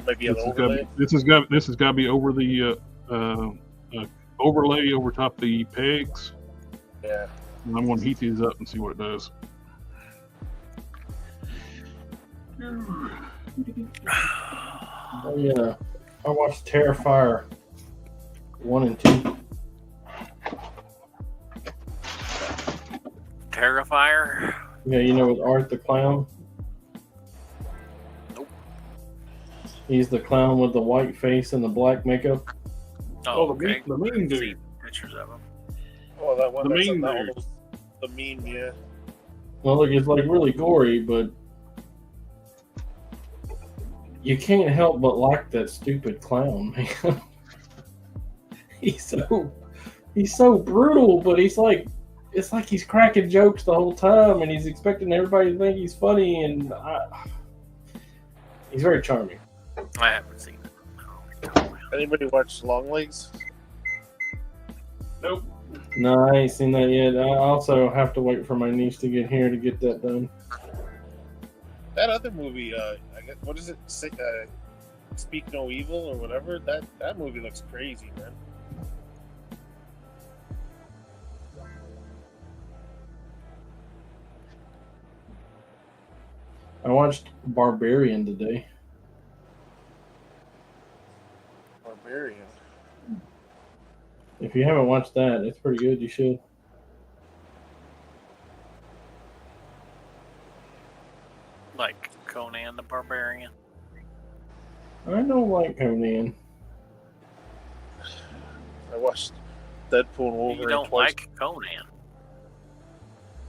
maybe an overlay. This has got to be over the overlay over top the pegs. Yeah. And I'm going to heat these up and see what it does. Oh yeah, I watched Terrifier 1 and 2. Terrifier? Yeah, with Art the Clown. Nope. He's the clown with the white face and the black makeup. Oh, okay. The mean dude. See pictures of him. Oh, that one. The that's mean that dude. one, the mean, yeah. Well, look, it's like really gory, but you can't help but like that stupid clown, man. He's so brutal, but it's like he's cracking jokes the whole time, and he's expecting everybody to think he's funny, and he's very charming. I haven't seen it. Anybody watch Longlegs? Nope. No, I ain't seen that yet. I also have to wait for my niece to get here to get that done. That other movie, I guess, what is it? Speak No Evil or whatever. That movie looks crazy, man. I watched Barbarian today. Barbarian. If you haven't watched that, it's pretty good. You should. Like Conan the Barbarian. I don't like Conan. I watched Deadpool and Wolverine You don't twice. like Conan.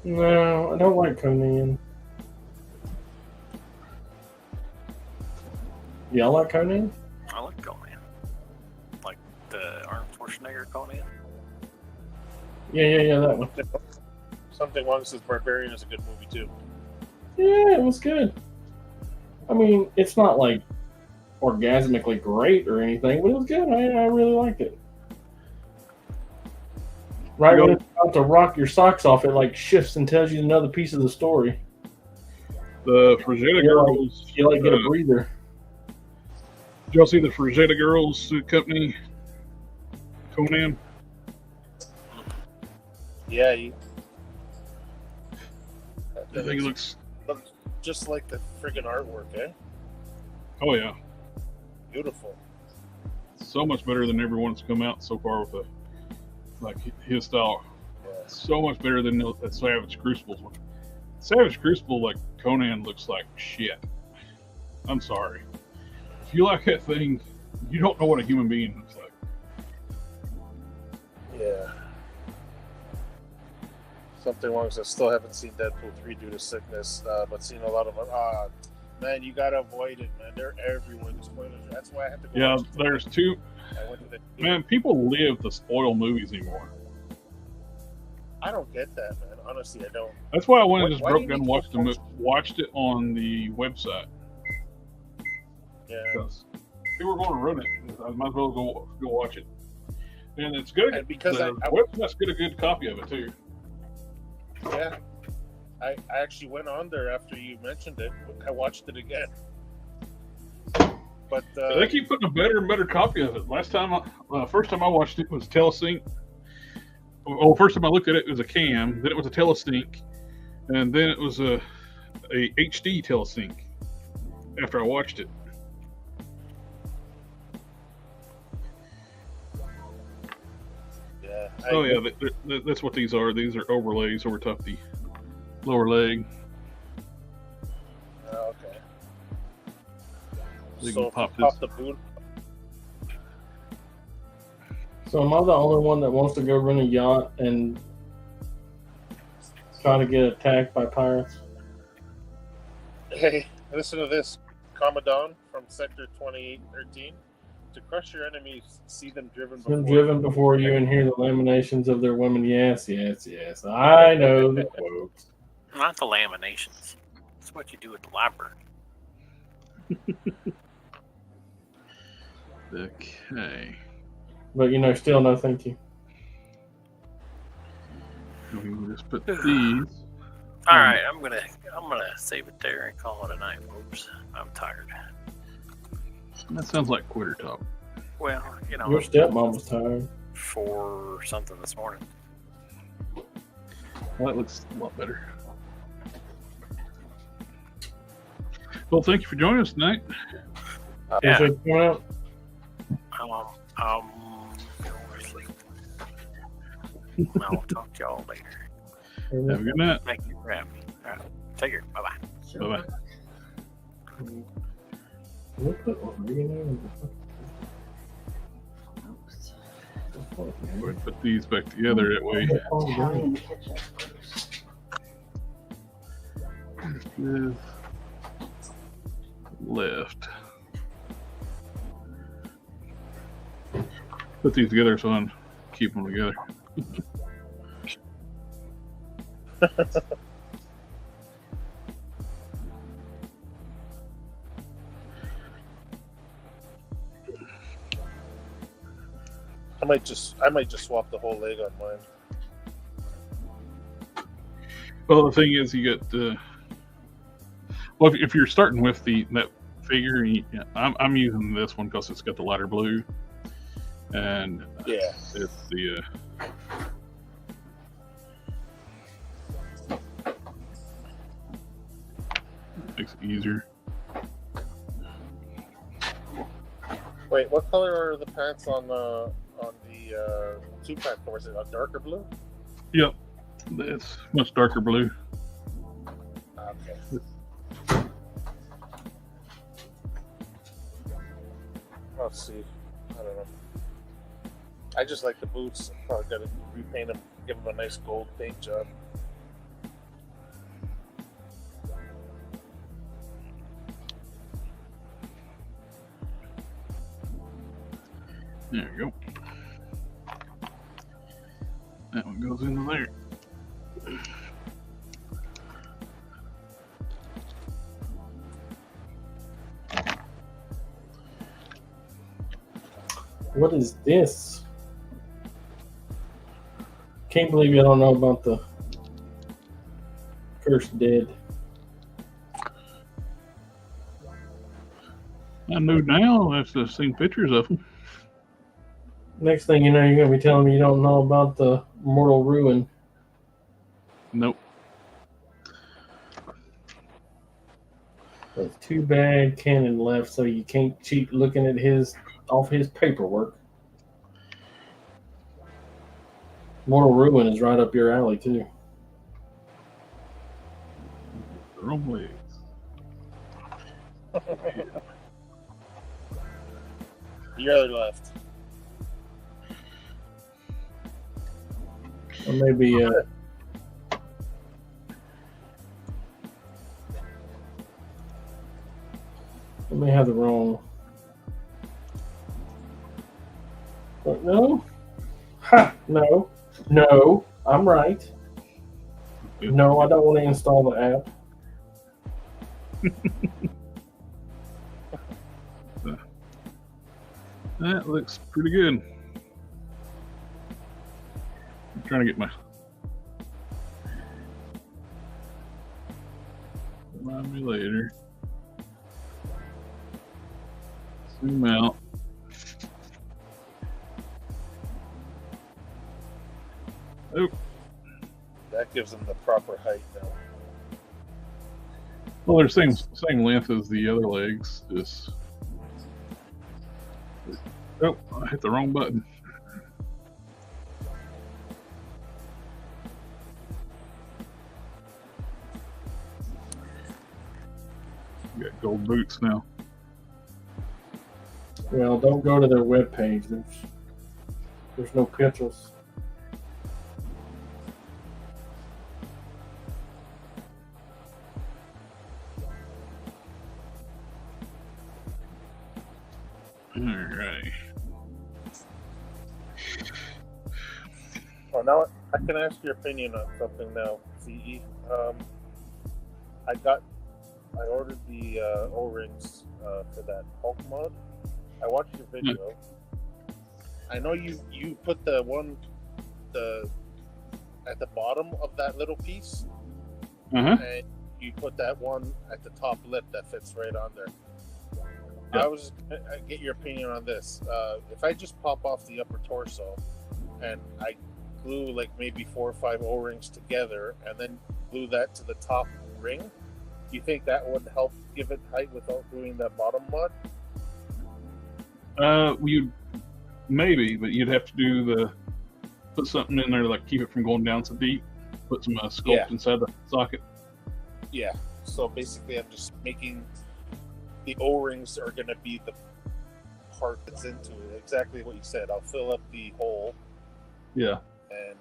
No, I don't like Conan. Y'all like Conan? I like Conan. Like the Arnold Schwarzenegger Conan. Yeah, that one. Something Wrong Says Barbarian is a good movie too. Yeah, it was good. I mean, it's not like orgasmically great or anything, but it was good. I really liked it. Right when it's about to rock your socks off, it like shifts and tells you another piece of the story. The Frazetta Girls. You like get a breather. Did y'all see the Frazetta Girls company? Conan? Yeah, I think it looks just like the friggin' artwork, eh? Oh yeah, Beautiful. so much better than everyone that's come out so far with his style. Yeah. So much better than that Savage Crucible's one. Savage Crucible, like Conan, looks like shit. I'm sorry. If you like that thing, you don't know what a human being looks like. Yeah. Something Wrong Says. Still haven't seen Deadpool 3 due to sickness, but seen a lot of them. Man, you gotta avoid it, man. They're everywhere. The spoilers. That's why I have to go. Yeah, watch there's two. I went to the. Man, people live to spoil movies anymore. I don't get that, man. Honestly, I don't. That's why I went and just Why broke do down you and need to watched it on the website. Yeah. Because people were going to ruin it. I might as well go watch it. And it's good. And because the website's got a good copy of it too. Yeah. I actually went on there after you mentioned it. I watched it again. But They keep putting a better and better copy of it. First time I watched it was Telesync. Oh, first time I looked at it, it was a cam. Then it was a Telesync, and then it was a HD Telesync. After I watched it. yeah. That's what these are. These are overlays over top the lower leg. Okay. You So can pop pop the boot. So am I the only one that wants to go rent a yacht and try to get attacked by pirates? Hey, listen to this. Commandant from Sector 2813. To crush your enemies, see them driven before Been driven before you and hear the lamentations of their women. Yes. I know the quotes. Not the laminations. That's what you do at the library. Okay. But still no thank you. We can just put these. All right, I'm gonna save it there and call it a night, folks. I'm tired. That sounds like quitter talk. Well, Your stepmom was tired. 4 something this morning. Well, that looks a lot better. Well, thank you for joining us tonight. Yeah. Appreciate you coming out. Going to sleep. I'll talk to y'all later. Have a good night. Thank you for having me. All right, take care. Bye bye. Bye bye. We'll put oregano in Go ahead and put these back together that way. This left. Put these together so I can keep them together. I might just swap the whole leg on mine. Well, the thing is, you got Well, if you're starting with that figure, I'm using this one because it's got the lighter blue, and Yeah. it's the makes it easier. Wait, what color are the pants on the 2-pack? Or is it a darker blue? Yep, it's much darker blue. Okay. Let's see. I don't know. I just like the boots. Probably got to repaint them, give them a nice gold paint job. There you go. That one goes into there. What is this? Can't believe you don't know about the Cursed Dead. I know now. I've just seen pictures of them. Next thing you know, you're going to be telling me you don't know about the Mortal Ruin. Nope. There's too bad Cannon left, so you can't cheat looking at his paperwork. Mortal Ruin is right up your alley too. The wrong legs. Your other left. Or maybe I may have the wrong. But no. Ha! No. No. I'm right. No, I don't want to install the app. That looks pretty good. I'm trying to get my. Remind me later. Zoom out. Oh. That gives them the proper height now. Well, they're same length as the other legs. Just. Oh, I hit the wrong button. You got gold boots now. Well, don't go to their webpage. There's no pictures. Alright. Well, now I can ask your opinion on something now, CE. I ordered the O-rings for that Hulk mod. I watched your video. I know you put the one at the bottom of that little piece, and you put that one at the top lip that fits right on there. Yeah. I get your opinion on this. If I just pop off the upper torso and I glue like maybe 4 or 5 O-rings together and then glue that to the top ring, do you think that would help give it height without doing that bottom mod? You maybe, but you'd have to put something in there to like keep it from going down so deep. Put some sculpt inside the socket. Yeah. So basically, I'm just making the O-rings are going to be the part that's into it. Exactly what you said. I'll fill up the hole. Yeah. And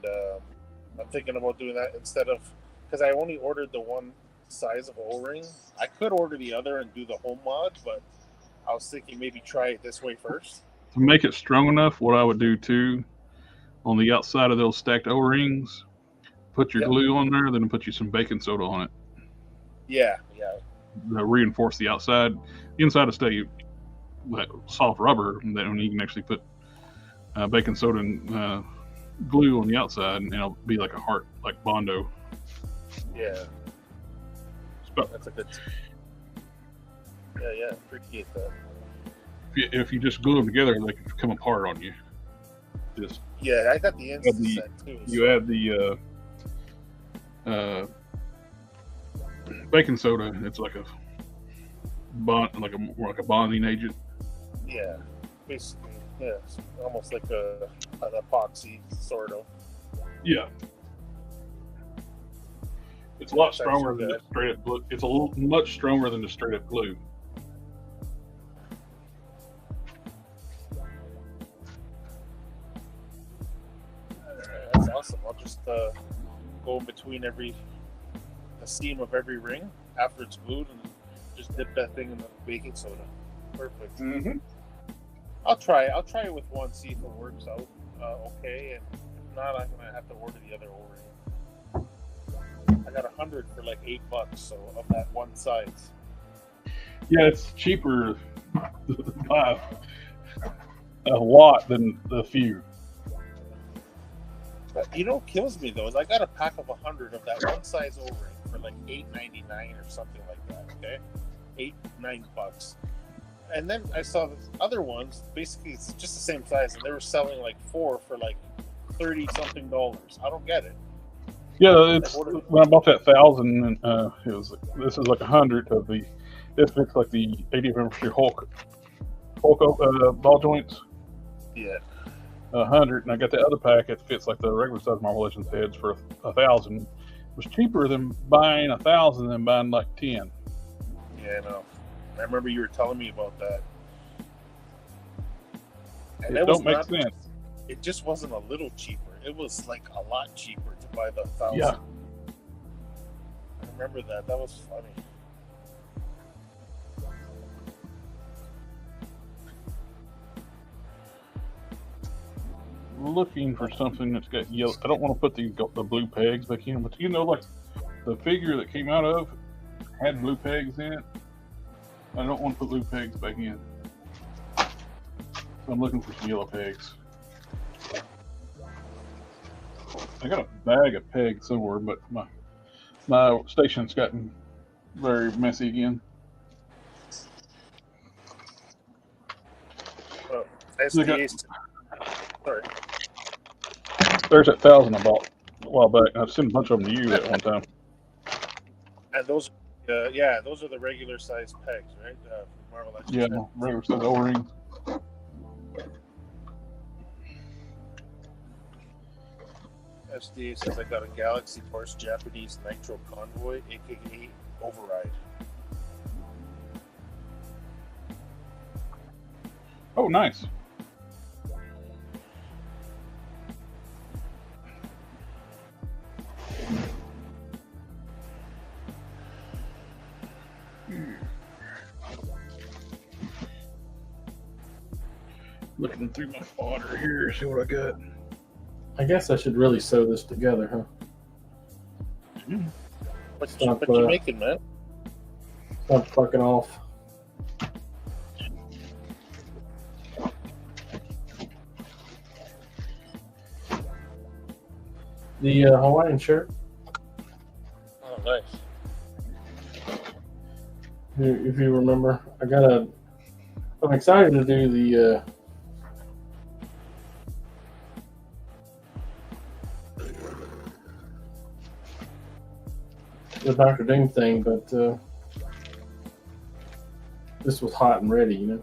I'm thinking about doing that instead of, because I only ordered the one size of O-ring. I could order the other and do the whole mod, but I was thinking maybe try it this way first. To make it strong enough, what I would do too, on the outside of those stacked O-rings, put your glue on there, then put you some baking soda on it. Yeah. Reinforce the outside. The inside will stay like soft rubber, and then you can actually put baking soda and glue on the outside, and it'll be like a heart, like Bondo. Yeah. That's a good. Yeah. Appreciate that. If you just glue them together, they can come apart on you. Just Yeah, I got the ends set too. you add the baking soda. It's like a bonding agent. Yeah, basically, yeah, it's almost like an epoxy sort of. Yeah. It's a lot That's stronger actually than good. just straight up glue. It's much stronger than the straight up glue. That's awesome. I'll just go in between the seam of every ring after it's glued and just dip that thing in the baking soda. Perfect. Mm-hmm. I'll try it with one, see if it works out okay, and if not, I'm gonna have to order the other O-ring. I got 100 for like $8, so of that one size. Yeah, it's cheaper by a lot than the few. But you know what kills me though is I got a pack of 100 of that one size O-ring for like $8.99 or something like that. Okay, $8-9. And then I saw the other ones. Basically, it's just the same size, and they were selling like 4 for like $30-something. I don't get it. Yeah, it's when I bought that 1,000, and this is like 100 of the. This fits like the 80th anniversary Hulk ball joints. Yeah. 100, and I got the other pack that fits like the regular size Marvel Legends heads for 1,000. It was cheaper than buying 1,000 than buying like 10. Yeah, no. I remember you were telling me about that. And It don't make sense. It just wasn't a little cheaper. It was like a lot cheaper to buy the 1,000. Yeah. I remember that. That was funny. Looking for something that's got yellow. I don't want to put the blue pegs back in, but like the figure that came out of had blue pegs in it. I don't want to put blue pegs back in. So I'm looking for some yellow pegs. I got a bag of pegs somewhere, but my station's gotten very messy again. Oh, SDA's. Sorry. There's that 1,000 I bought a while back. I've sent a bunch of them to you at one time. And those, those are the regular size pegs, right? Marvel Legends. Yeah, regular size O-rings. SDA says I got a Galaxy Force Japanese Nitro Convoy, aka Override. Oh, nice. Looking through my fodder here, see what I got. I guess I should really sew this together, huh? What you making, man? Stop fucking off. The Hawaiian shirt. Oh, nice. If you remember, I'm excited to do the Dr. Doom thing, but this was hot and ready, you know.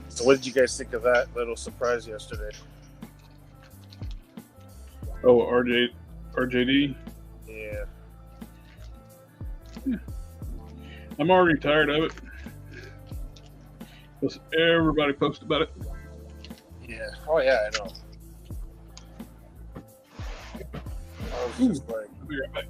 So what did you guys think of that little surprise yesterday? Oh, RJD? Yeah. I'm already tired of it. Because everybody posts about it. Yeah. Oh, yeah, I know. I was just like... I'll be right back.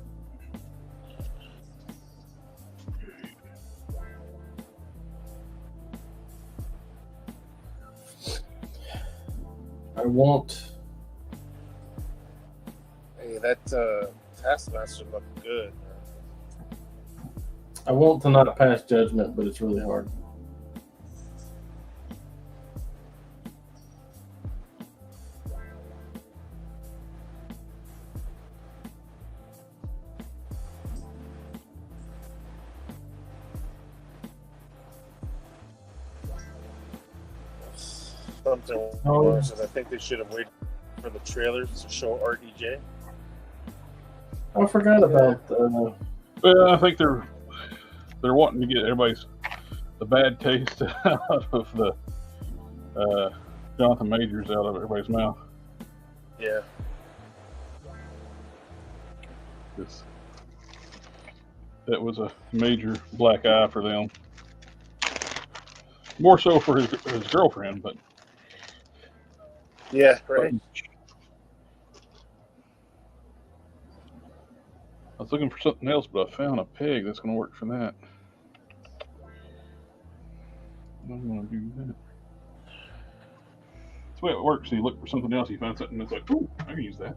I want... Hey, that Taskmaster looked good. I want to not pass judgment, but it's really hard. Something was, and I think they should have waited for the trailers to show RDJ. I forgot about. Well, I think they're wanting to get the bad taste out of the Jonathan Majors out of everybody's mouth. Yeah. That was a major black eye for them. More so for his girlfriend, but yeah, right. I was looking for something else, but I found a peg that's going to work for that. I'm going to do that. That's the way it works. You look for something else, you find something that's like, ooh, I can use that.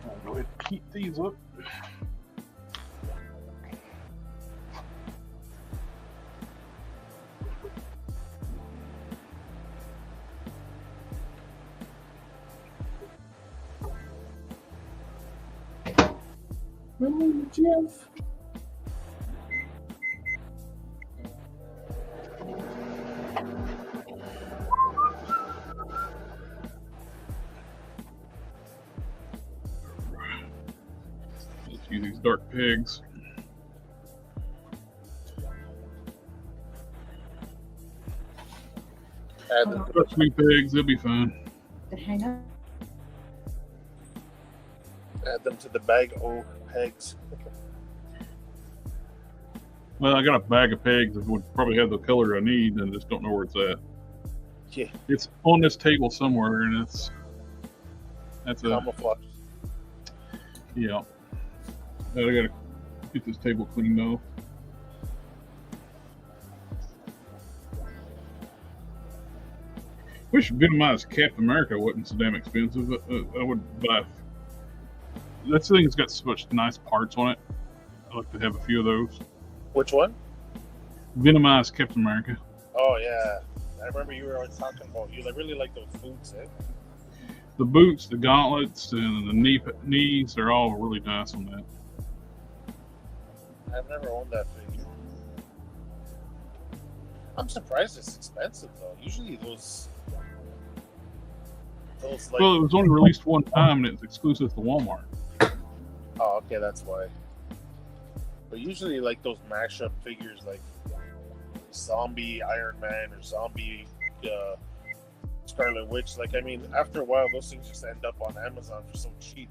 I'll go ahead and heat these up. Jeff. Let's use these dark pigs. Add them, Sweet pigs, they'll be fine. Hang up. add them to the bag of pegs. Well, I got a bag of pegs that would probably have the color I need, and just don't know where it's at. Yeah. It's on this table somewhere, and that's a Camouflage. yeah. I gotta get this table cleaned off. Wish Venomized Captain America wasn't so damn expensive. I would buy. That thing's got so much nice parts on it. I'd like to have a few of those. Which one? Venomized Captain America. Oh yeah, I remember you were always talking about you really like those boots, eh? The boots, the gauntlets, and the knees, they're all really nice on that. I've never owned that figure. I'm surprised it's expensive though. Usually those like. Well, it was only released one time, and it's exclusive to Walmart. Oh, okay, that's why. But usually, like those mashup figures, like Zombie Iron Man or Zombie Scarlet Witch. Like, I mean, after a while, those things just end up on Amazon for so cheap.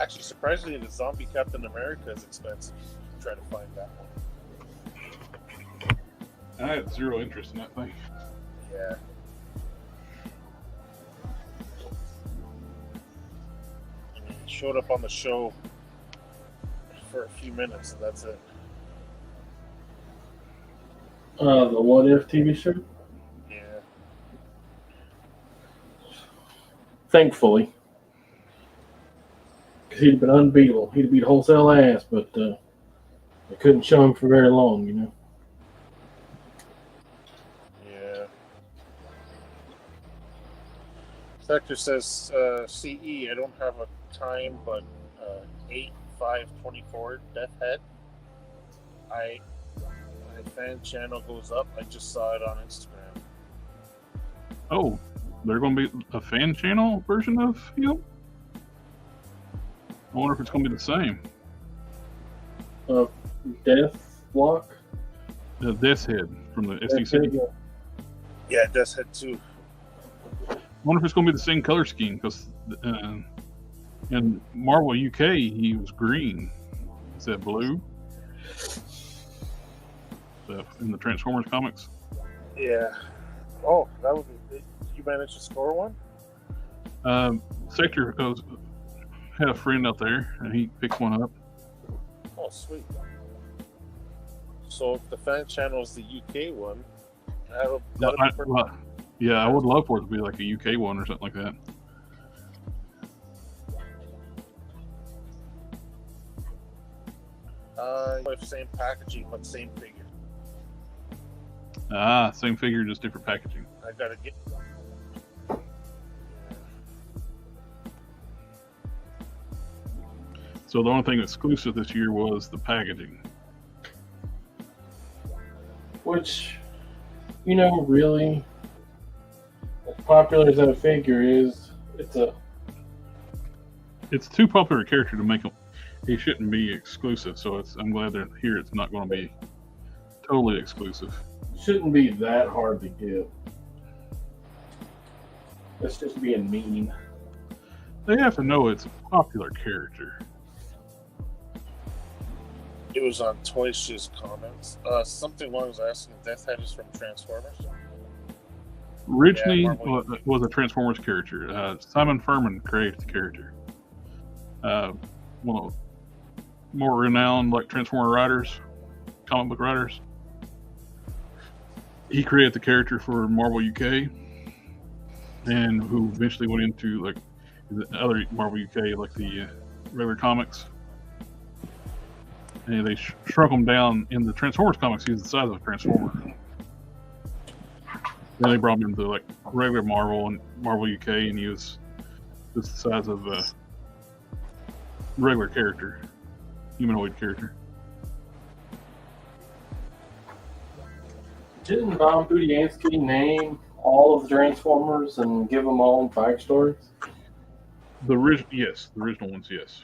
Actually, surprisingly, the Zombie Captain America is expensive. Try to find that one. I had zero interest in that thing. Yeah. I mean, it showed up on the show for a few minutes, and that's it. The What If TV show? Yeah. Thankfully. Because he'd been unbeatable. He'd beat wholesale ass, but they couldn't show him for very long, you know. Yeah. Sector says, CE, I don't have a time, but 8/5/24 Death Head. My fan channel goes up. I just saw it on Instagram. Oh, they're going to be a fan channel version of you? I wonder if it's going to be the same. Death Block? The Death's Head from the SDC. Yeah, Death Head 2. I wonder if it's going to be the same color scheme, because in Marvel UK, he was green. Is that blue? In the Transformers comics. Yeah. Oh, that would be. Did you manage to score one? Sector had a friend out there, and he picked one up. Oh, sweet. So if the fan channel is the UK one, that'll be perfect. Yeah, I would love for it to be like a UK one or something like that. Same packaging, but same figure. Same figure, just different packaging. I gotta get. So the only thing exclusive this year was the packaging. Which, you know, really, as popular as that figure is, it's too popular a character to make him. He shouldn't be exclusive. So I'm glad that here it's not going to be totally exclusive. Shouldn't be that hard to get. That's just being mean. They have to know it's a popular character. It was on Toysh's comments. Something along was asking Death Head is from Transformers. Originally, Yeah, it was a Transformers character. Simon Furman created the character. One of more renowned like Transformer writers, comic book writers. He created the character for Marvel UK, and who eventually went into like the other Marvel UK, like the regular comics. And they shrunk him down in the Transformers comics. He's the size of a Transformer. Then they brought him into like regular Marvel and Marvel UK, and he was just the size of a regular character, humanoid character. Didn't Bob Budiansky name all of the Transformers and give them all backstories? The original ones, yes.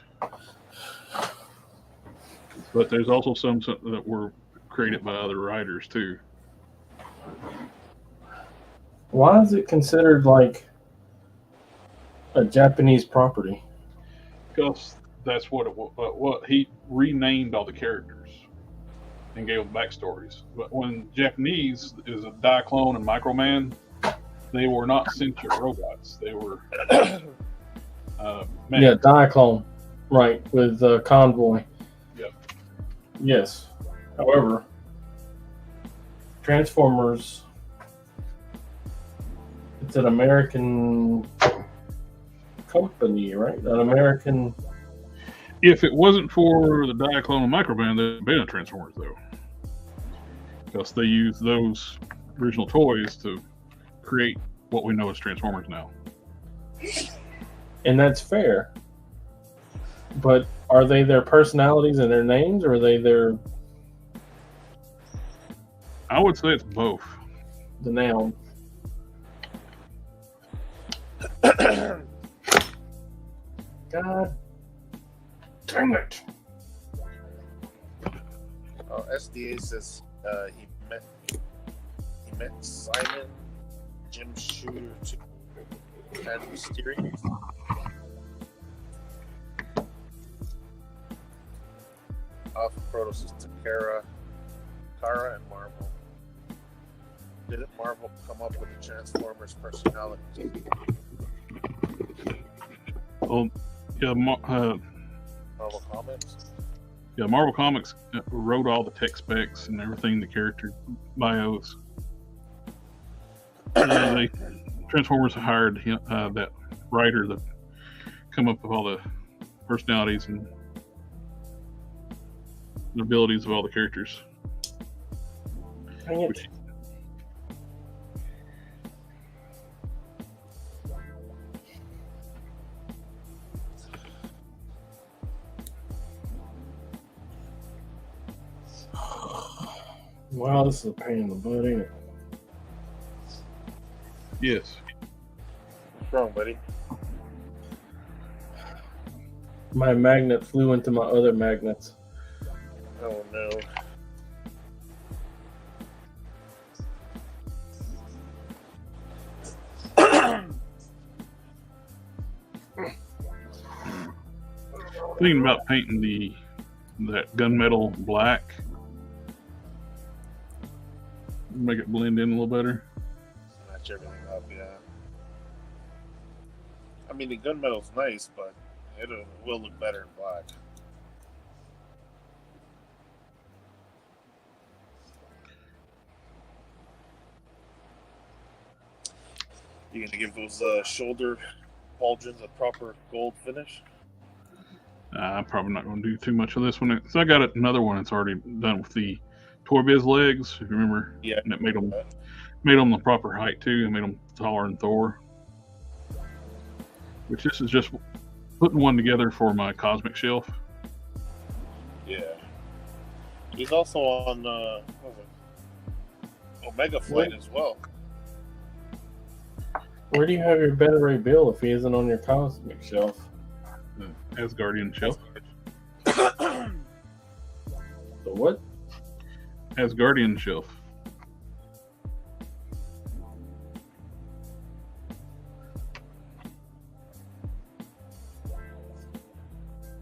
But there's also some that were created by other writers too. Why is it considered like a Japanese property? Because that's what he renamed all the characters and gave them backstories. But when Japanese is a Diaclone and Microman, they were not sentient robots. They were man. Yeah, Diaclone, right, with Convoy. Yep. Yes. However, Transformers, it's an American company, right? An American. If it wasn't for the Diaclone and Microman, there'd been a Transformers though, because they used those original toys to create what we know as Transformers now. And that's fair. But are they their personalities and their names, or are they the I would say it's both. noun? God dang it. Oh, SDA says he met Simon, Jim Shooter, and Mysterio. Alpha Protoss is Takara, Kara, and Marvel. Didn't Marvel come up with the Transformers personality? Well, yeah, Marvel Comics? Yeah, Marvel Comics wrote all the tech specs and everything, the character bios. Transformers hired that writer to come up with all the personalities and the abilities of all the characters. Dang it. Wow, this is a pain in the butt, ain't it? Yes. What's wrong, buddy? My magnet flew into my other magnets. Oh no. Thinking about painting that gunmetal black, make it blend in a little better. Match everything up, yeah. I mean, the gunmetal's nice, but it will look better in black. You gonna give those shoulder pauldrons a proper gold finish? I'm probably not going to do too much of this one. So I got another one that's already done with the Toy Biz legs, if you remember. Yeah. And it made them the proper height too, and made them taller than Thor. Which this is just putting one together for my cosmic shelf. Yeah. He's also on what was it? Omega Flight as well. Where do you have your Beta Ray Bill if he isn't on your cosmic shelf? Asgardian shelf. The what? Asgardian shelf.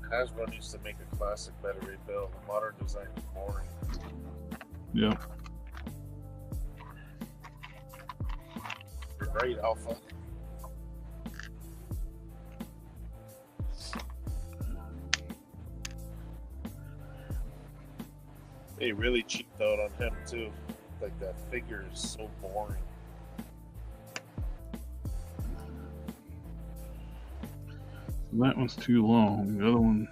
Hasbro needs to make a classic Beta Ray Bill. The modern design is boring. Yeah. You're right, Alpha. They really cheaped out on him too. Like that figure is so boring. That one's too long. The other one.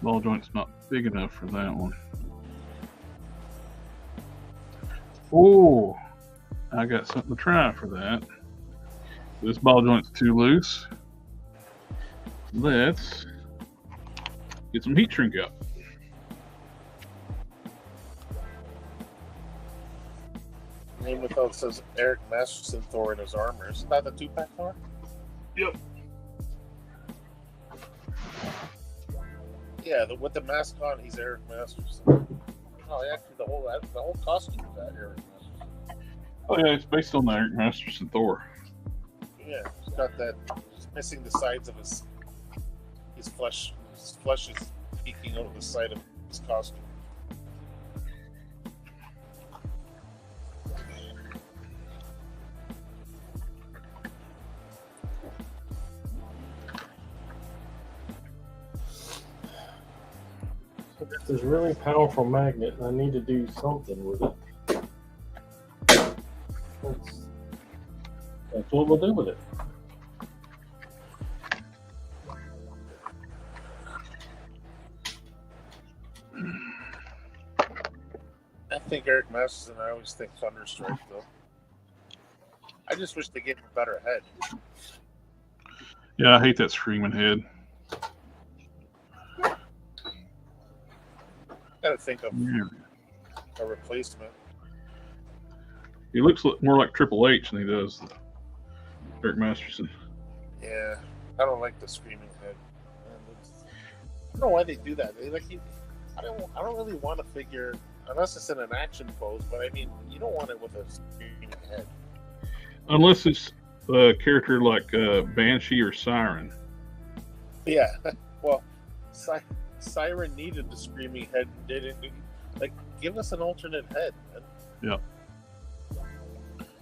Ball joint's not big enough for that one. Oh, I got something to try for that. This ball joint's too loose. Let's get some heat shrink out. Name without says Eric Masterson Thor in his armor. Isn't that the 2-pack Thor? Yep. Yeah, with the mask on, he's Eric Masterson. Oh, actually, the whole costume is that Eric Masterson. Oh yeah, it's based on the Eric Masterson Thor. Yeah, he's got that. He's missing the sides of his flesh. His flesh is peeking out of the side of his costume. It's this really powerful magnet, and I need to do something with it. That's what we'll do with it. I think Eric Masterson. I always think Thunderstrike though. I just wish they gave him a better head. Yeah, I hate that screaming head. Gotta think of a replacement. He looks more like Triple H than he does Eric Masterson. Yeah, I don't like the screaming head. I don't know why they do that. I don't really want a figure unless it's in an action pose. But I mean, you don't want it with a screaming head. Unless it's a character like Banshee or Siren. Yeah, well, Siren needed the screaming head. Didn't like give us an alternate head, man. Yeah.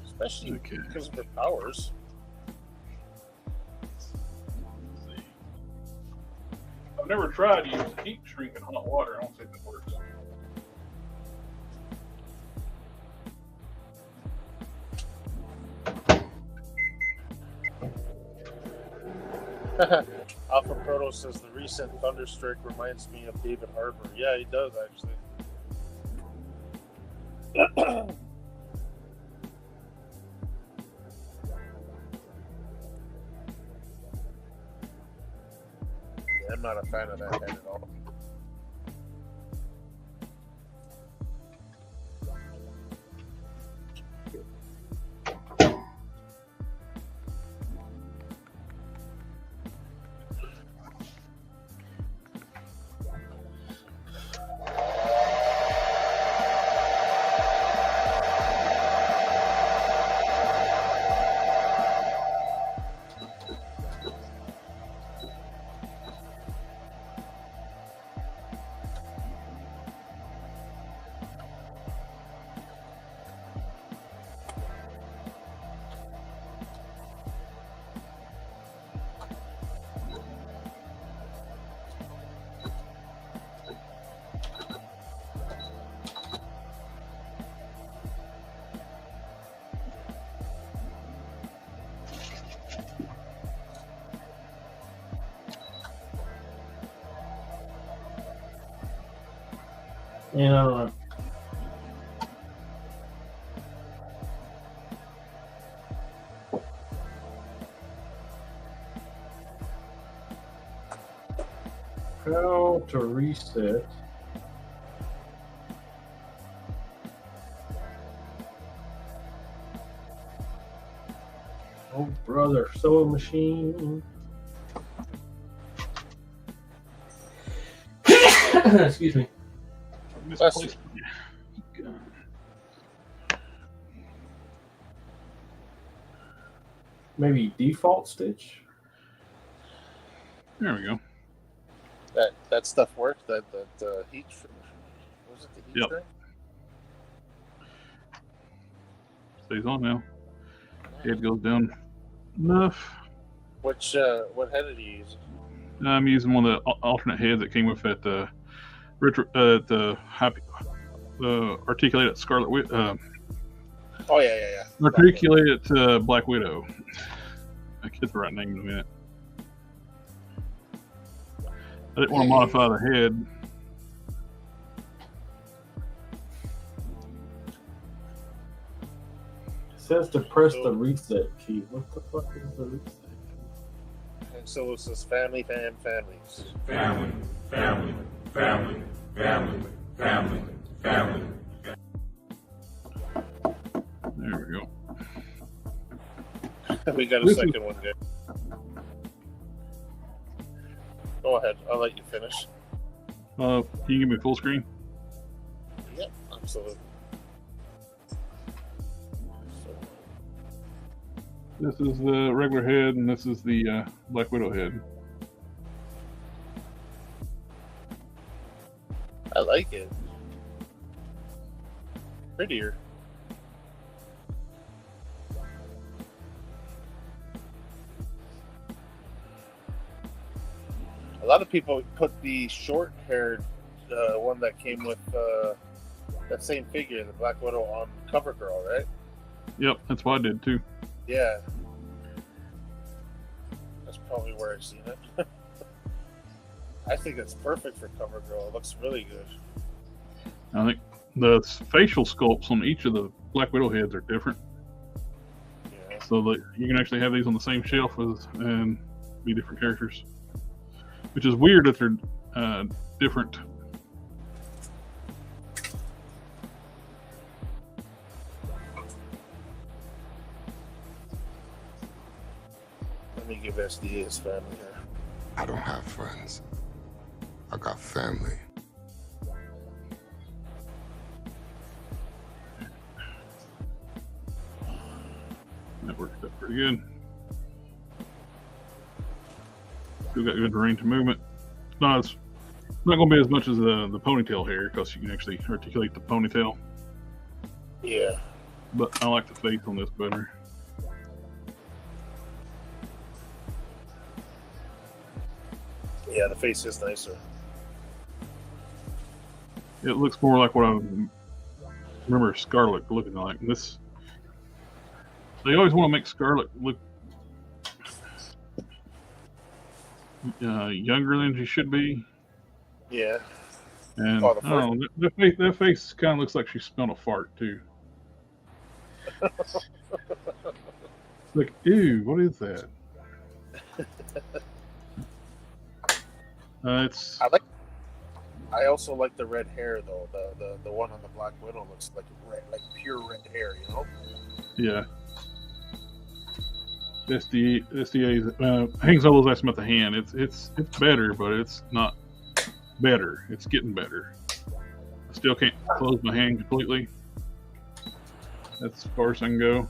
Especially because of her powers. I've never tried to use heat shrink in hot water. I don't think that works. Alpha Proto says the recent Thunderstrike reminds me of David Harbour. Yeah, he does actually. I'm not a fan of that head at all. And I don't know. How to reset. Oh, brother, sewing machine. Excuse me. Misplaced. Maybe default stitch. There we go. That stuff worked. That heat. Was it the heat Yep. shrink? Stays on now. Head goes down enough. Which what head did you use? I'm using one of the alternate heads that came with at the articulated Scarlet Oh yeah. articulated Black Widow. I get the right name in a minute. I didn't want to modify the head. It says to press the reset key. What the fuck is the reset key? And so it says families. Family, family, family, family, family. There we go. We got a This second one, guys. Go ahead. I'll let you finish. Can you give me full screen? Yep, absolutely. This is the regular head, and this is the Black Widow head. I like it. Prettier. A lot of people put the short-haired one that came with that same figure, the Black Widow, on CoverGirl, right? Yep, that's what I did too. Yeah. That's probably where I've seen it. I think it's perfect for CoverGirl. It looks really good. I think the facial sculpts on each of the Black Widow heads are different, Yeah. so that you can actually have these on the same shelf and be different characters. Which is weird if they're different. Let me give SD his family here. I don't have friends. I got family. That worked out pretty good. Still got good range of movement. It's not going to be as much as the ponytail hair because you can actually articulate the ponytail. Yeah. But I like the face on this better. Yeah, the face is nicer. It looks more like what I remember Scarlet looking like. This, they always want to make Scarlet look younger than she should be. Yeah. And Oh, the I don't know, that face kind of looks like she smelled a fart too. Like, ew, what is that? It's I also like the red hair though. The one on the Black Widow looks like red, like pure red hair, you know? yeah. SDA Hanks always asks about the hand. It's better, but it's not better. It's getting better. I still can't close my hand completely. That's as far as I can go.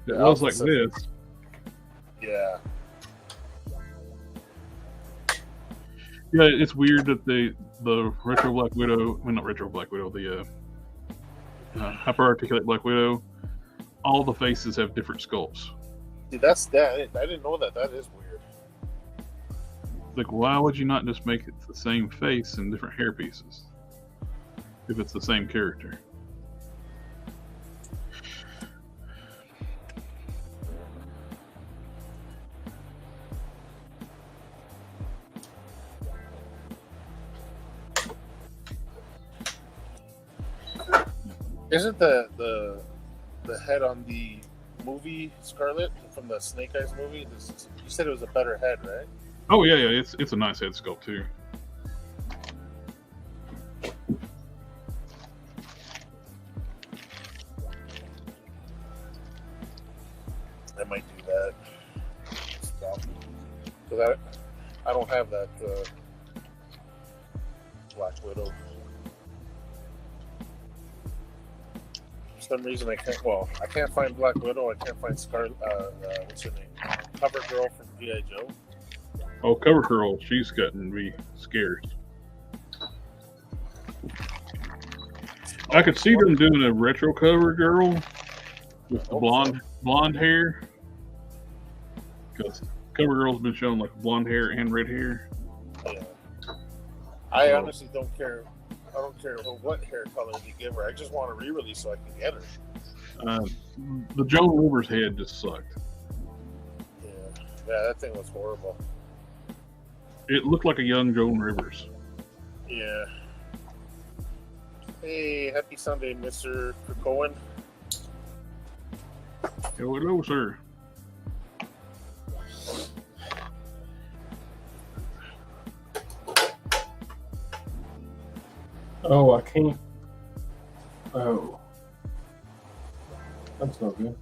It was like this. Yeah. Yeah, it's weird that the retro Black Widow, well, not retro Black Widow, the hyper articulate Black Widow, all the faces have different sculpts. See, that's that. I didn't know that. That is weird. Like, why would you not just make it the same face and different hair pieces if it's the same character? Isn't the head on the movie Scarlet from the Snake Eyes movie? You said it was a better head, right? Oh yeah, it's a nice head sculpt too. I might do that. Because I don't have that Black Widow. For some reason I can't. Well, I can't find Black Widow. I can't find Scarlet. What's her name? Cover Girl from G.I. Joe. Oh, Cover Girl, she's getting to be scarce. I could see them doing a retro Cover Girl with the blonde hair, because Cover Girl's been shown like blonde hair and red hair. Yeah. I honestly don't care. I don't care what hair color you give her. I just want a re-release so I can get her. The Joan Rivers head just sucked. Yeah, that thing was horrible. It looked like a young Joan Rivers. Yeah. Hey, happy Sunday, Mr. Cohen. Hello, sir. Oh, I can't. Oh. That's not good.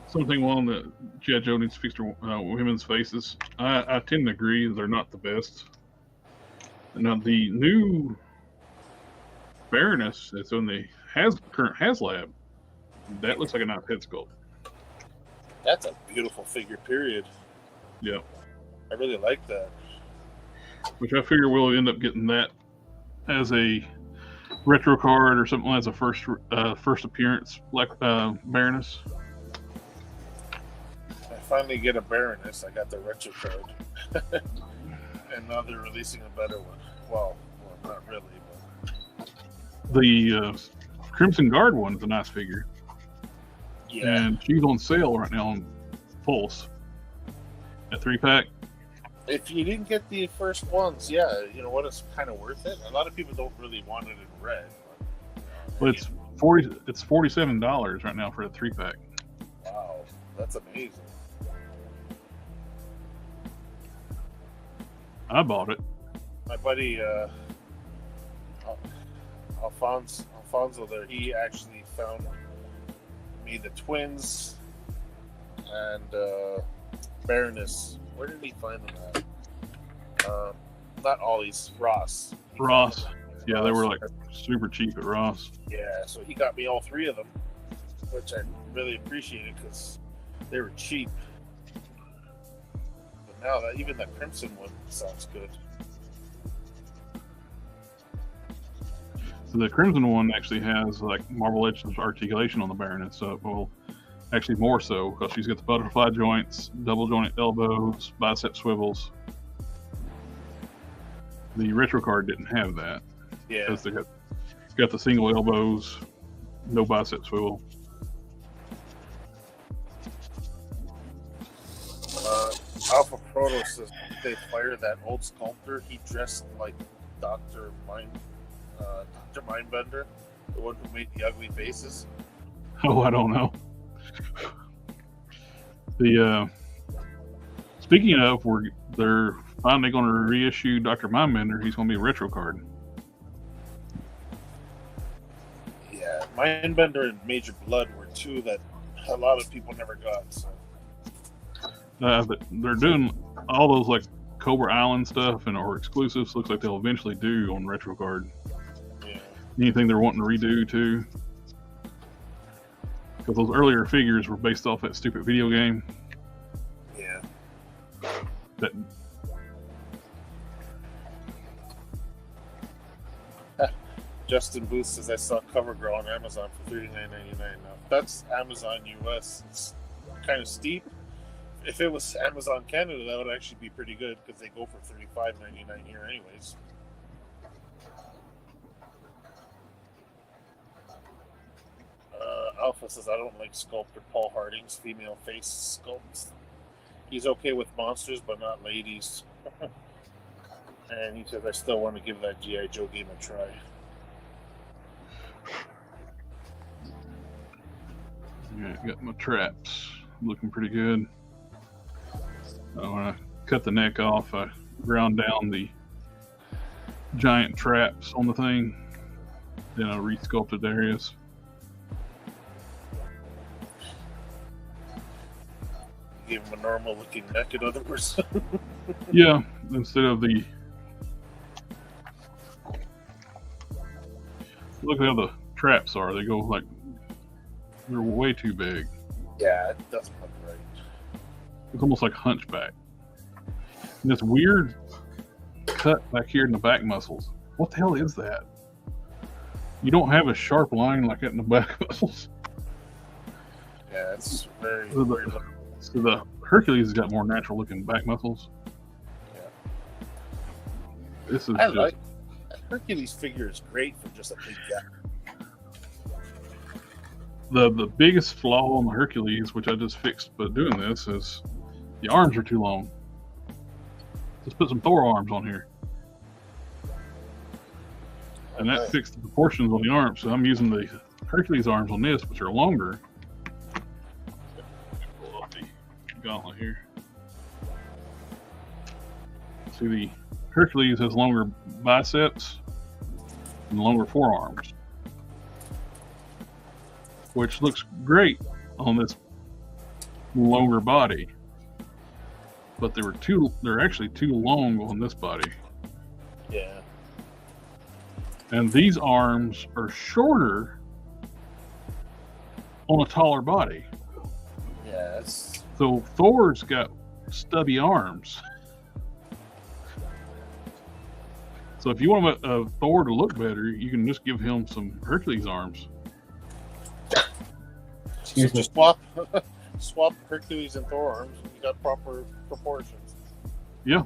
Something one that G.I. Joe needs to fix their women's faces. I tend to agree they're not the best. Now the new Baroness that's on the current HasLab, that looks like a nice head sculpt. That's a beautiful figure, period. Yeah. I really like that. Which I figure we'll end up getting that as a retro card or something as a first appearance, like Baroness. I finally get a Baroness. I got the retro card. And now they're releasing a better one. Well, not really, but... The Crimson Guard one is a nice figure. Yeah. And she's on sale right now on Pulse. At 3-pack. If you didn't get the first ones, yeah, you know what, it's kind of worth it. A lot of people don't really want it in red. But it's $47 right now for a 3-pack. Wow, that's amazing. I bought it. My buddy Alfonso there, he actually found me the twins and Baroness. Where did he find them at? Not Ollie's, Ross. Ross. Yeah, they were like super cheap at Ross. Yeah, so he got me all three of them, which I really appreciated because they were cheap. But now that even the Crimson one sounds good. So the Crimson one actually has like Marble Edge articulation on the Baroness, so well, actually more so because she's got the butterfly joints, double jointed elbows, bicep swivels. The retro card didn't have that. Yeah, because it's got the single elbows, no bicep swivel. Alpha Proto says they fired that old sculptor. He dressed like Dr. Mindbender, the one who made the ugly faces. Oh, I don't know. The speaking of, they're finally going to reissue Dr. Mindbender. He's going to be a retro card. Yeah, Mindbender and Major Blood were two that a lot of people never got. So. They're doing all those like Cobra Island stuff or exclusives. Looks like they'll eventually do on retro card. Yeah. Anything they're wanting to redo too, because those earlier figures were based off that stupid video game. Yeah. That. Justin Booth says I saw CoverGirl on Amazon for $39.99. Now that's Amazon US. It's kind of steep. If it was Amazon Canada, that would actually be pretty good because they go for $35.99 here, anyways. Alpha says I don't like sculptor Paul Harding's female face sculpts. He's okay with monsters, but not ladies. And he says I still want to give that G.I. Joe game a try. Yeah, got my traps looking pretty good. When I cut the neck off, I ground down the giant traps on the thing. Then I re-sculpted areas. Give him a normal looking neck, in other words. Yeah, instead of the. Look at how the traps are. They go like. They're way too big. Yeah, it doesn't look right. It's almost like hunchback. And this weird cut back here in the back muscles. What the hell is that? You don't have a sharp line like that in the back muscles. Yeah, it's very So weird the, looking. so the Hercules has got more natural looking back muscles. Yeah. This is I just, like Hercules figure is great for just a big guy. the biggest flaw on the Hercules, which I just fixed by doing this, is the arms are too long. Just put some Thor arms on here. And that fixed the proportions on the arms. So I'm using the Hercules arms on this, which are longer. Pull up the gauntlet here. See, the Hercules has longer biceps and longer forearms, which looks great on this longer body. But they're actually too long on this body. Yeah. And these arms are shorter on a taller body. Yeah, it's So Thor's got stubby arms. So if you want a Thor to look better, you can just give him some Hercules arms. so just swap Hercules and Thor arms, and you got proper proportions. Yeah.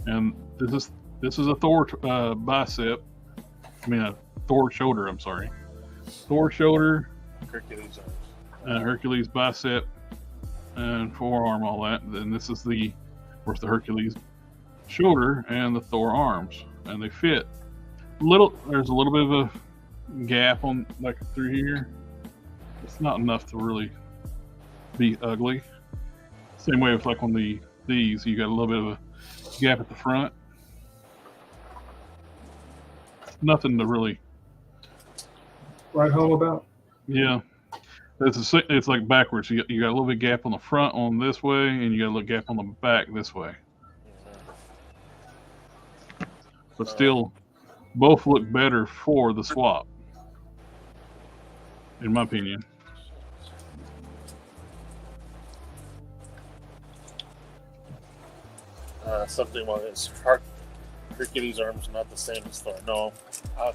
And this is a Thor bicep. I mean a Thor shoulder. I'm sorry. Thor shoulder, Hercules arms. Hercules bicep, and forearm. All that. Then this is the Hercules shoulder and the Thor arms, and they fit. There's a little bit of a gap on like through here. It's not enough to really be ugly. Same way with like on these, you got a little bit of a gap at the front. Nothing to really Right home about? Yeah, it's like backwards. You got a little bit gap on the front on this way, and you got a little gap on the back this way. But still, both look better for the swap, in my opinion. Something about his Hercules arms not the same as Thor. No, I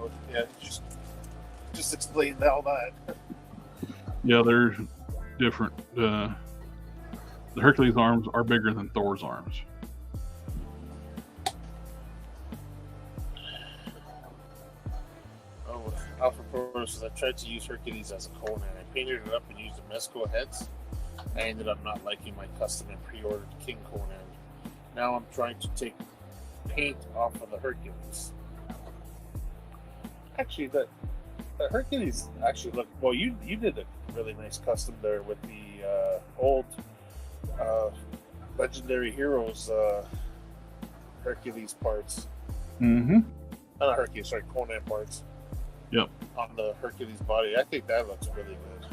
would, yeah, just explain all that. Yeah, they're different. The Hercules arms are bigger than Thor's arms. Oh, Alpha Pro says I tried to use Hercules as a Conan. I painted it up and used the Mezco heads. I ended up not liking my custom and pre-ordered King Conan. Now I'm trying to take paint off of the Hercules. Actually, the Hercules actually look well. You did a really nice custom there with the old Legendary Heroes Hercules parts. Mm-hmm. Not Hercules, sorry, Conan parts. Yep. On the Hercules body, I think that looks really good.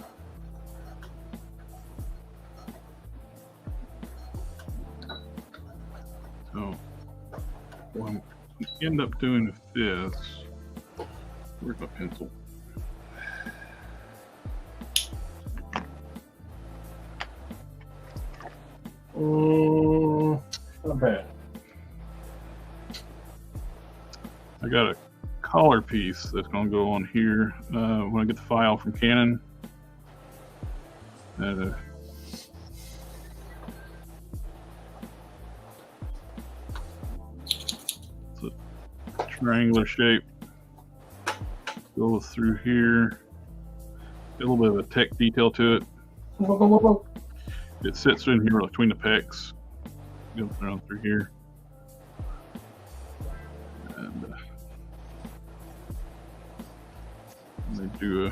So, what I'm end up doing with this. Where's my pencil? Not bad. I got a collar piece that's going to go on here when I get the file from Canon. It's a triangular shape. Go through here. Get a little bit of a tech detail to it. It sits in here between the pecs. Goes around through here. And they do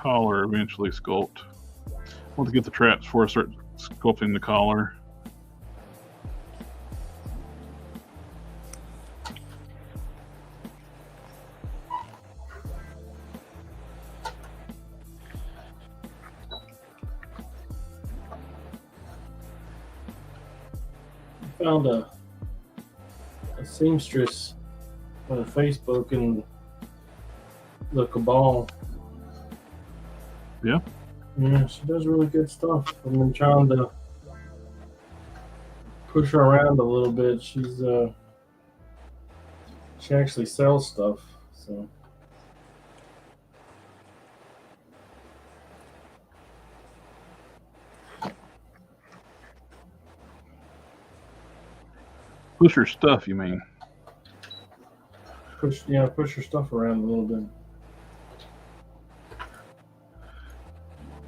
collar eventually sculpt. I want to get the traps before I start sculpting the collar. I found a seamstress on Facebook in the Cabal. Yeah? Yeah, she does really good stuff. I've been trying to push her around a little bit. She actually sells stuff, so. Push her stuff, you mean? Push her stuff around a little bit.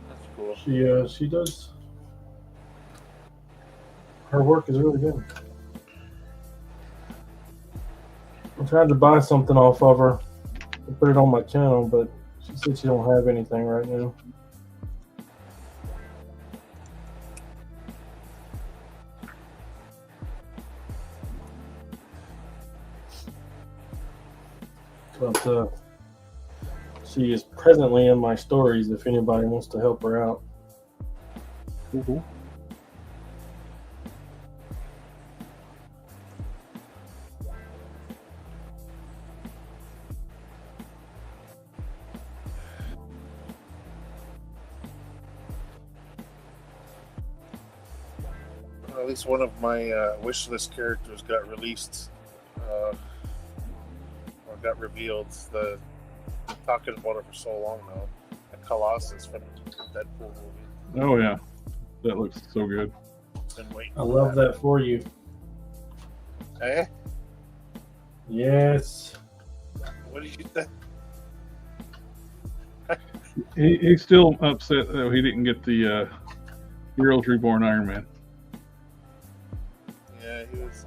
That's cool. She does. Her work is really good. I tried to buy something off of her to put it on my channel, but she said she don't have anything right now. But she is presently in my stories if anybody wants to help her out. Mm-hmm. At least one of my wish list characters got released, or got revealed. Talking about it for so long now. The Colossus from the Deadpool movie. Oh yeah, that looks so good. Been waiting. I love that for you. Eh? Yes. What did you think? He's still upset that he didn't get the Heroes Reborn Iron Man. Yeah, he was.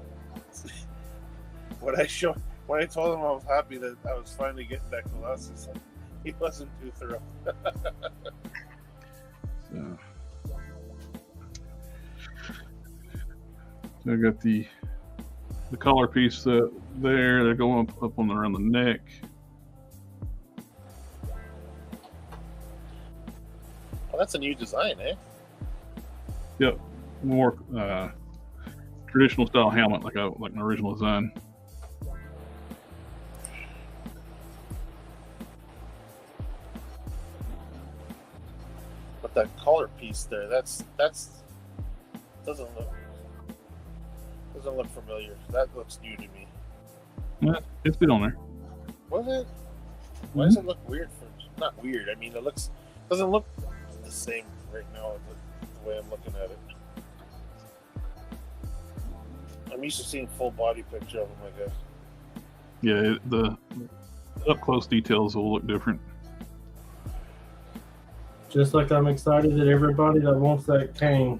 When I told him I was happy that I was finally getting that Colossus, he wasn't too thrilled. So I got the collar piece there. They're going up on around the neck. Oh, that's a new design, eh? Yep, more traditional style helmet, like an original design. But that collar piece there, that's doesn't look familiar. That looks new to me. Yeah, it's been on there. Was it? Why does it look weird? Not weird. I mean, doesn't look the same right now the way I'm looking at it. I'm used to seeing full body picture of him, I guess. Yeah, the up close details will look different. Just like I'm excited that everybody that wants that cane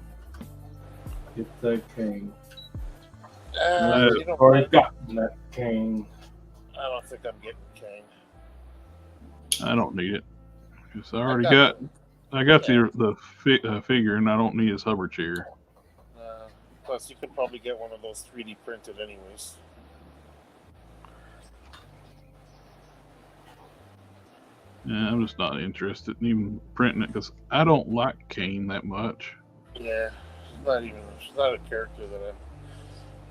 gets that cane. You know, Already gotten that cane. I don't think I'm getting Kane. I don't need it because I got the figure, and I don't need his hover chair. Plus, you could probably get one of those 3D printed, anyways. Yeah, I'm just not interested in even printing it because I don't like Kane that much. Yeah, she's not a character that I.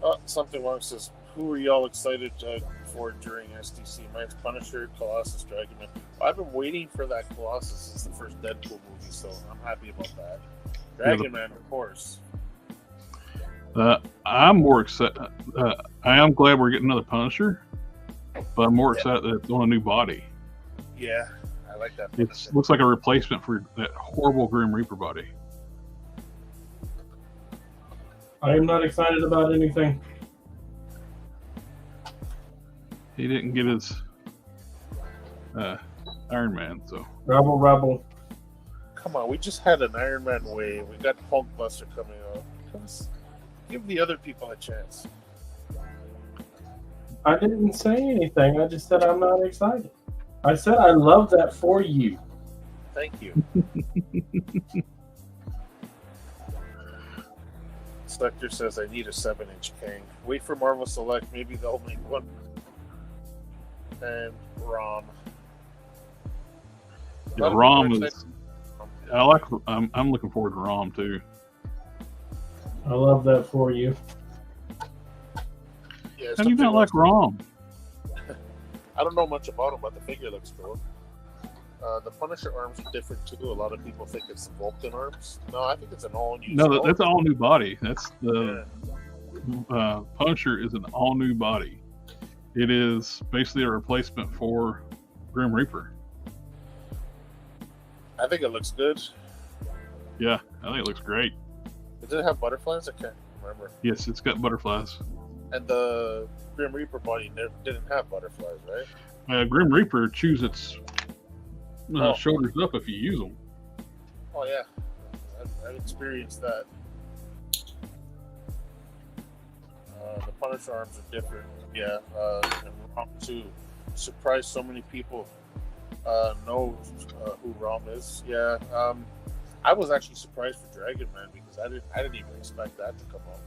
Oh, something wrong says, who are y'all excited for during SDC? Mine's Punisher, Colossus, Dragon Man. I've been waiting for that Colossus since the first Deadpool movie, so I'm happy about that. Dragon Man, of course. I'm more excited. I am glad we're getting another Punisher, but I'm more excited that it's on a new body. Yeah, I like that. It looks like a replacement for that horrible Grim Reaper body. I am not excited about anything. He didn't get his Iron Man, so. Rebel. Come on, we just had an Iron Man wave. We got Hulkbuster coming out. Give the other people a chance. I didn't say anything. I just said I'm not excited. I said I love that for you. Thank you. Selector says I need a 7-inch King. Wait for Marvel Select. Maybe they'll make one. And ROM. Yeah, ROM is. I like. I'm looking forward to ROM too. I love that for you. Yeah, How do you not like ROM? I don't know much about him, but the figure looks cool. The Punisher arms are different too. A lot of people think it's the Vulcan arms. No, I think it's an all new. No, that's an all new body. That's the Punisher is an all new body. It is basically a replacement for Grim Reaper. I think it looks good. Yeah, I think it looks great. Does it have butterflies? I can't remember. Yes, it's got butterflies. And the Grim Reaper body didn't have butterflies, right? Grim Reaper chews its shoulders up if you use them. Oh yeah, I've experienced that. The Punisher arms are different. Yeah, and ROM 2 surprised so many people know who ROM is. Yeah, I was actually surprised for Dragon Man because I didn't even expect that to come out.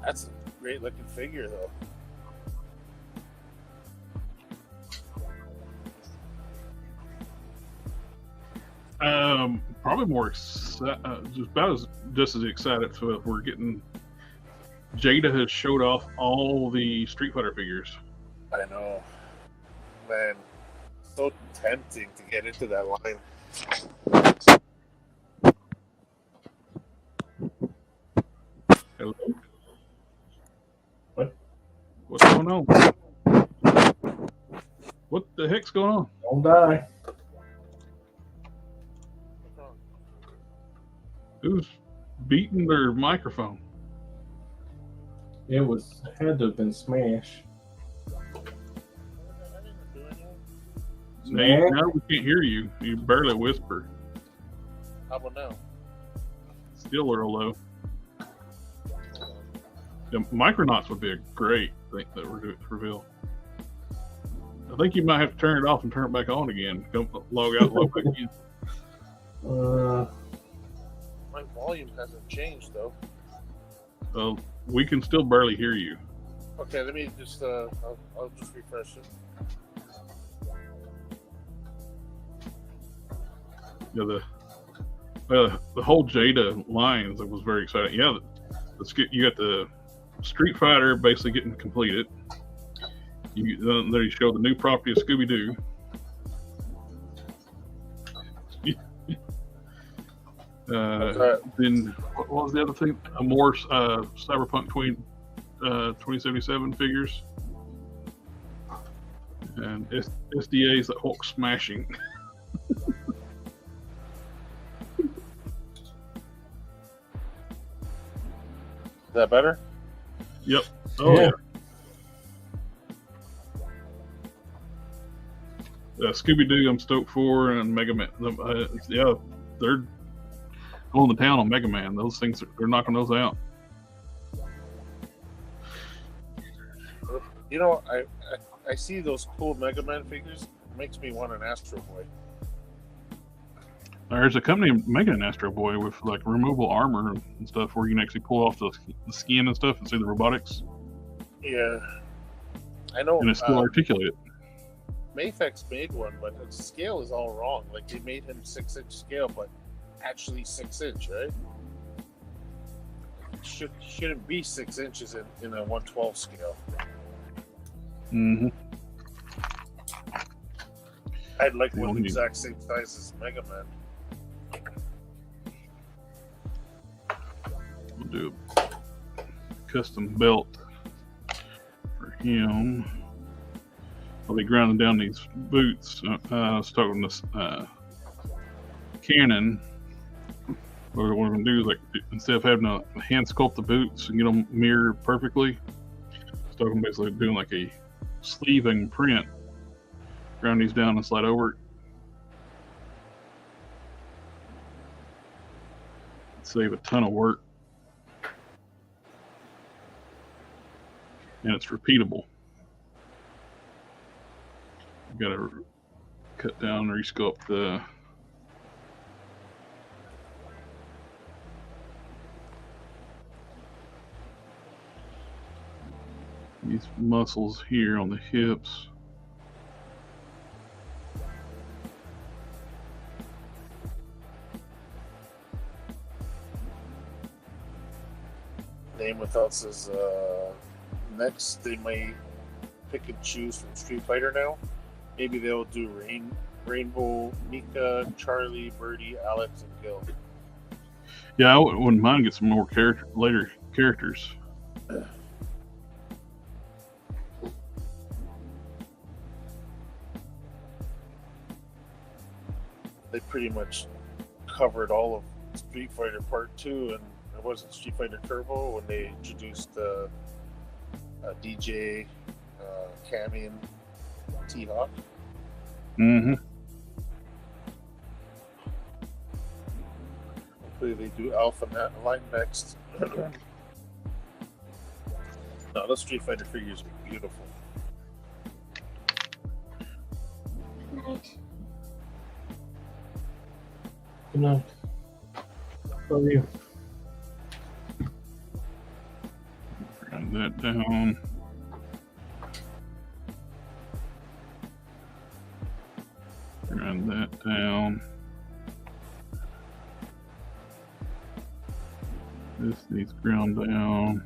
That's a great looking figure though. Probably more just as excited. So if we're getting Jada has showed off all the Street Fighter figures. I know, man. So tempting to get into that line. Hello. What? What's going on? What the heck's going on? Don't die. Who's beating their microphone? It had to have been Smash. Now we can't hear you. You barely whisper. How about now? Still a little low. Yeah, Micronauts would be a great thing that we're doing to reveal. I think you might have to turn it off and turn it back on again. Go log out, log back in. My volume hasn't changed though. We can still barely hear you. Okay, let me just I'll just refresh it. Yeah, the whole Jada lines, it was very exciting. Yeah, you got the Street Fighter basically getting completed. There you show the new property of Scooby Doo. Then what was the other thing? More Cyberpunk 2077 figures and SDAs that Hulk smashing. Is that better? Yep. Oh yeah. Scooby Doo, I'm stoked for, and Mega Man. Yeah, they're going to town on Mega Man. Those things, they're knocking those out. You know, I see those cool Mega Man figures. It makes me want an Astro Boy. There's a company making an Astro Boy with like removable armor and stuff, where you can actually pull off the skin and stuff and see the robotics. Yeah, I know. And it's still articulated. Mafex made one, but the scale is all wrong. Like they made him 6-inch scale, but actually 6-inch, right? Shouldn't be 6 inches in a 112 scale. Mm-hmm. I'd like one the exact same size as Mega Man. We'll do a custom belt for him. I'll be grounding down these boots. Starting this Canon. What we're going to do is, like, instead of having to hand sculpt the boots and get them mirrored perfectly, starting basically doing like a sleeving print. Ground these down and slide over it. Save a ton of work. And it's repeatable. Got to cut down, resculpt the these muscles here on the hips. Name Without says next they might pick and choose from Street Fighter now. Maybe they'll do Rainbow, Mika, Charlie, Birdie, Alex, and Gil. Yeah, I wouldn't mind get some more later characters. They pretty much covered all of Street Fighter Part 2, and it wasn't Street Fighter Turbo when they introduced DJ, Cammy, and T-Hawk. Mm-hmm. Hopefully they do Alpha Line next. No, those Street Fighter figures are beautiful. Good night. Good night. Love you. Grind that down. Grind that down. This needs ground down.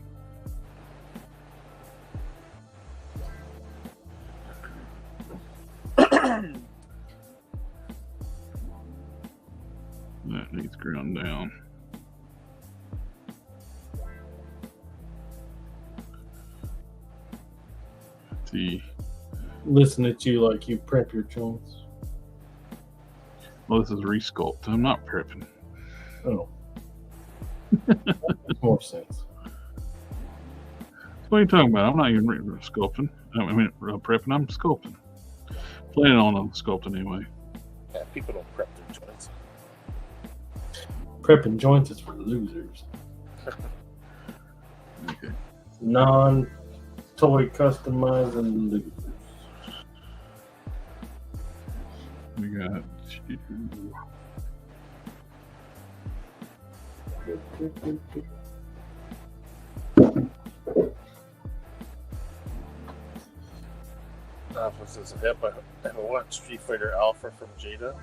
That needs ground down. Listen at you like you prep your joints. Well, this is resculpt. I'm not prepping. Oh. That makes more sense. What are you talking about? I'm not even sculpting. I mean, prepping. I'm sculpting. Planning on sculpting anyway. Yeah, people don't prep their joints. Prepping joints is for losers. Okay. Non-toy customizing losers. We got. Alpha says, yep, I want Street Fighter Alpha from Jada.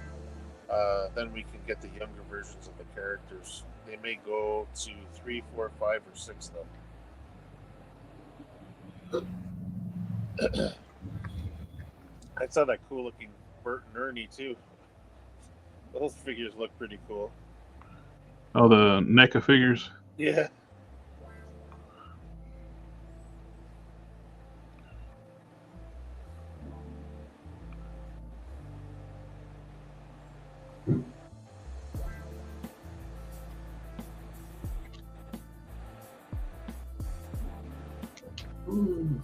Then we can get the younger versions of the characters. They may go to 3, 4, 5, or 6 though. I saw that cool looking Bert and Ernie too. Those figures look pretty cool. Oh, the NECA figures. Yeah. Ooh.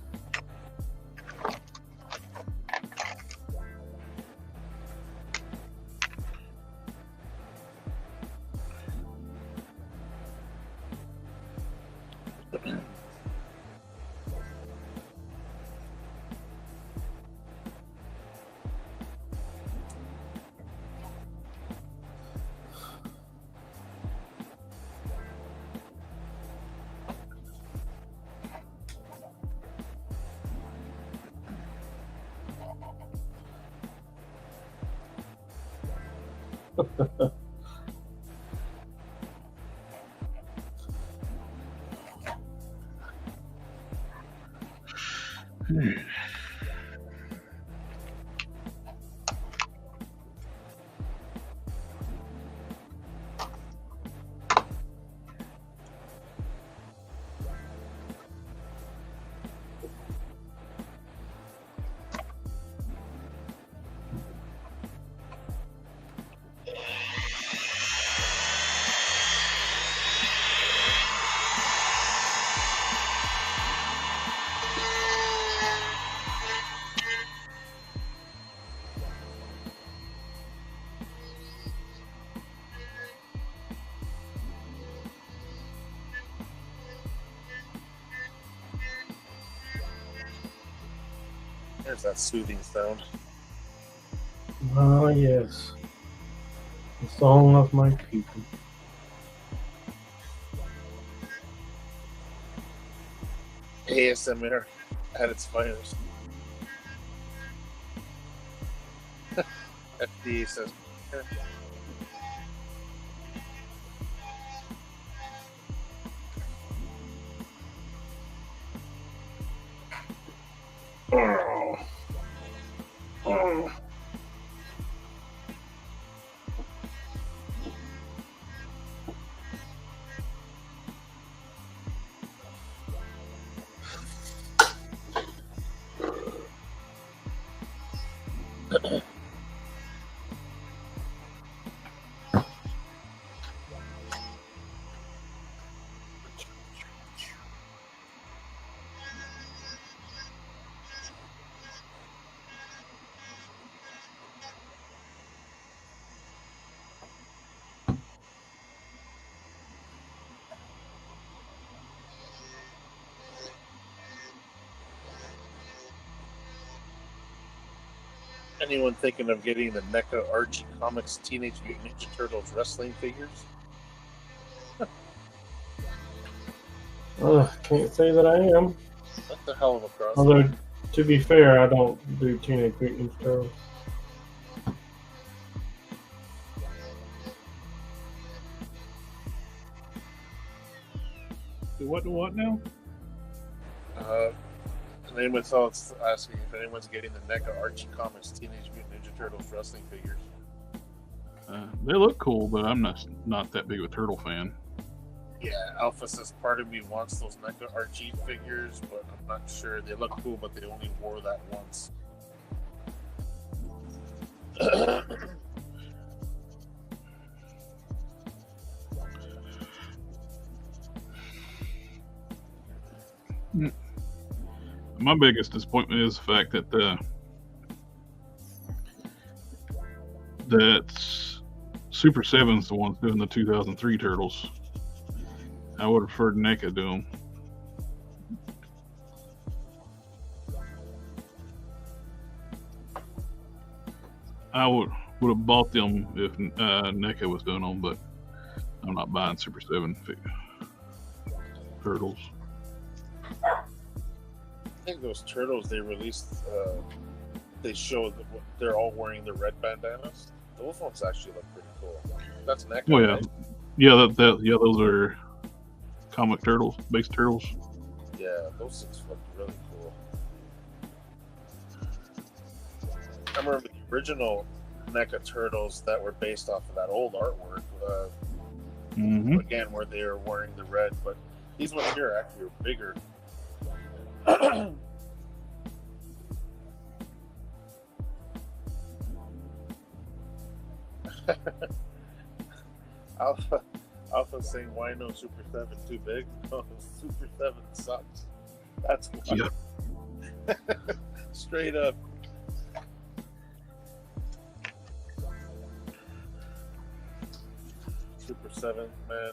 There's that soothing sound. Ah, yes. The song of my people. ASMR at its finest. FDA says. Oh. Oh. Anyone thinking of getting the NECA Archie Comics Teenage Mutant Ninja Turtles wrestling figures? Can't say that I am. That's a hell of a cross. Although, to be fair, I don't do Teenage Mutant Ninja Turtles. What now? Anyone's else asking if anyone's getting the NECA Archie Comics Teenage Mutant Ninja Turtles wrestling figures. They look cool, but I'm not that big of a turtle fan. Yeah, Alpha says part of me wants those NECA Archie figures, but I'm not sure. They look cool, but they only wore that once. My biggest disappointment is the fact that that Super 7's the ones doing the 2003 Turtles. I would have preferred NECA do them. I would have bought them if NECA was doing them, but I'm not buying Super 7 Turtles. I think those turtles they released, they showed that they're all wearing the red bandanas. Those ones actually look pretty cool. That's NECA. Oh yeah, right? yeah, those are comic turtles, base turtles. Yeah, those things look really cool. I remember the original NECA turtles that were based off of that old artwork. Again, where they are wearing the red, but these ones here actually are bigger. Alpha saying, why no Super 7 too big? No, Super 7 sucks. That's why. Yeah. Straight up. Super 7, man.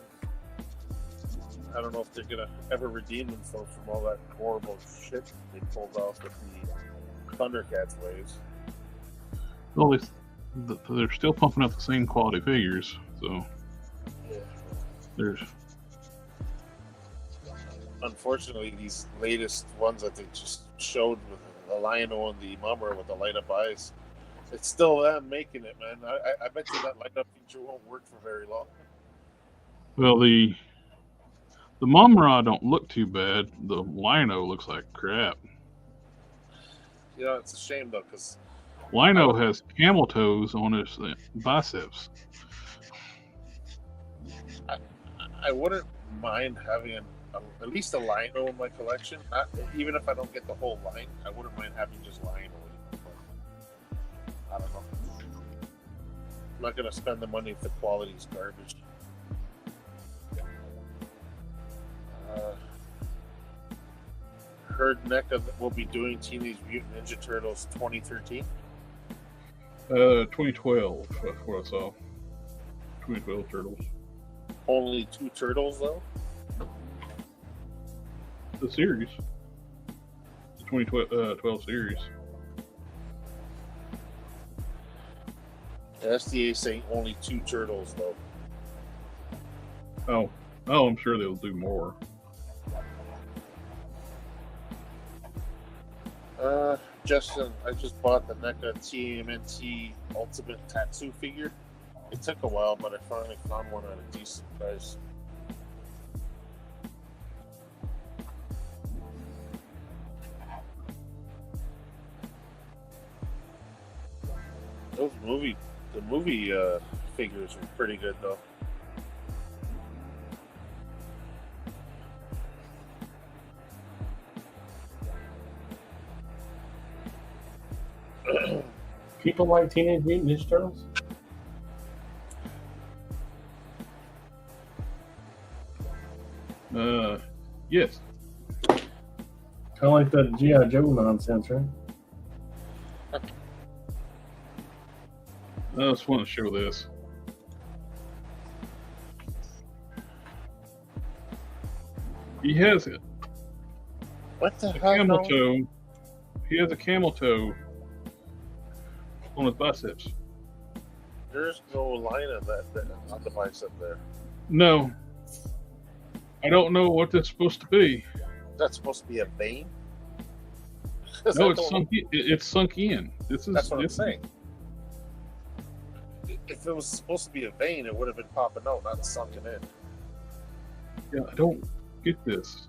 I don't know if they're gonna ever redeem themselves from all that horrible shit they pulled off with the Thundercats waves. Well, they're still pumping out the same quality figures, so yeah. There's. Unfortunately, these latest ones that they just showed with the Lion-O and the Mummer with the light-up eyes, it's still them making it, man. I bet you that light-up feature won't work for very long. Well, the Mumra don't look too bad. The Lion-O looks like crap. You know, it's a shame though, because Lion-O has camel toes on his biceps. I wouldn't mind having at least a Lion-O in my collection. Even if I don't get the whole line, I wouldn't mind having just Lion-O. I don't know. I'm not going to spend the money if the quality is garbage. Heard NECA will be doing Teenage Mutant Ninja Turtles 2013. 2012. That's what I saw. 2012 Turtles. Only 2 turtles though. The series. The 2012 series. SDA saying only 2 turtles though. Oh, I'm sure they'll do more. Justin, I just bought the NECA TMNT Ultimate Tattoo figure. It took a while, but I finally found one at a decent price. The movie figures were pretty good though. People like Teenage Mutant Ninja Turtles? Yes. Kind of like that G.I. Joe nonsense, right? I just want to show this. He has it. What the A hell? camel toe. He has a camel toe on his biceps. There's no line on that on the bicep there. No. I don't know what that's supposed to be. That's supposed to be a vein. No, it's sunk in. That's what I'm saying. If it was supposed to be a vein, it would have been popping out, not sunken in. Yeah, I don't get this.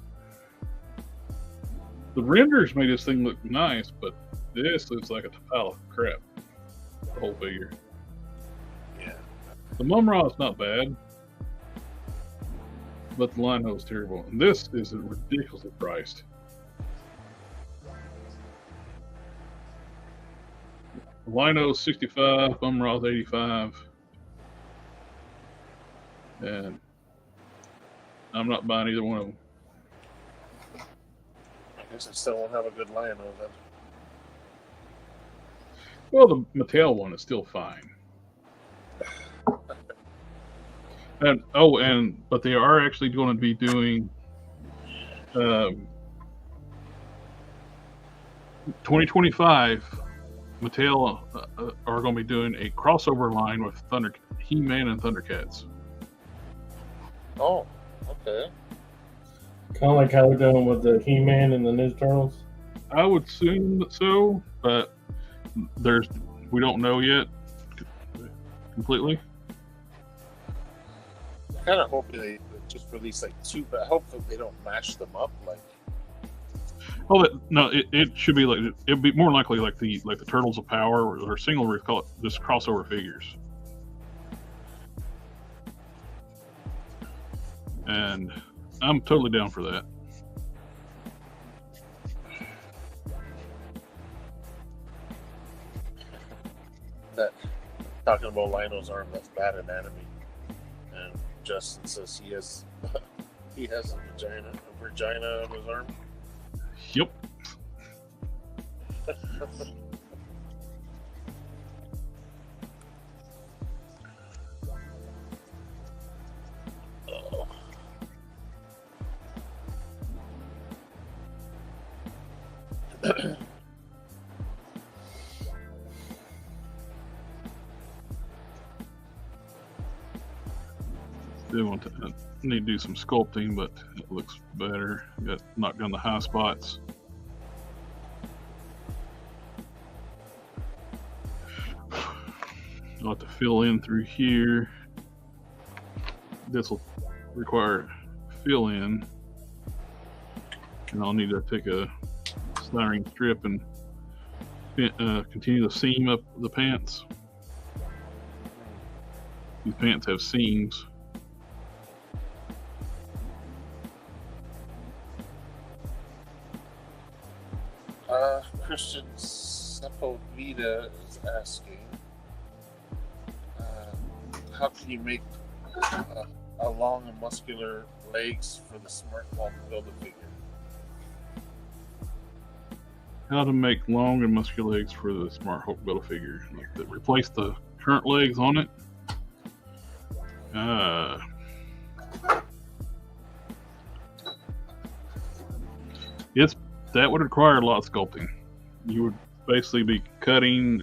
The renders made this thing look nice, but this looks like a pile of crap. The whole figure. Yeah. The Mum-Ra is not bad, but the Lino is terrible. And this is ridiculously priced. The Lino is $65, Mum-Ra is $85. And I'm not buying either one of them. I guess I still won't have a good Lino then. Well, the Mattel one is still fine. But they are actually going to be doing 2025. Mattel are going to be doing a crossover line with He-Man and Thundercats. Oh, okay. Kind of like how they're doing with the He-Man and the Ninja Turtles. I would assume so, but we don't know yet completely. I kind of hope they just release like 2, but I hope that they don't mash them up like. Oh no! It should be like it'd be more likely like the Turtles of Power or single roof, call it just crossover figures. And I'm totally down for that. That talking about Lino's arm, that's bad anatomy. And Justin says he has a vagina on his arm. Yep. Oh. Need to do some sculpting, but it looks better. Got knocked down the high spots. I'll have to fill in through here. This will require fill in, and I'll need to take a sliding strip and continue to seam up the pants. These pants have seams. Christian Sepulveda is asking, how can you make a long and muscular legs for the Smart Hulk Build-A-Figure? How to make long and muscular legs for the Smart Hulk Build-A-Figure. Replace the current legs on it. That would require a lot of sculpting. You would basically be cutting,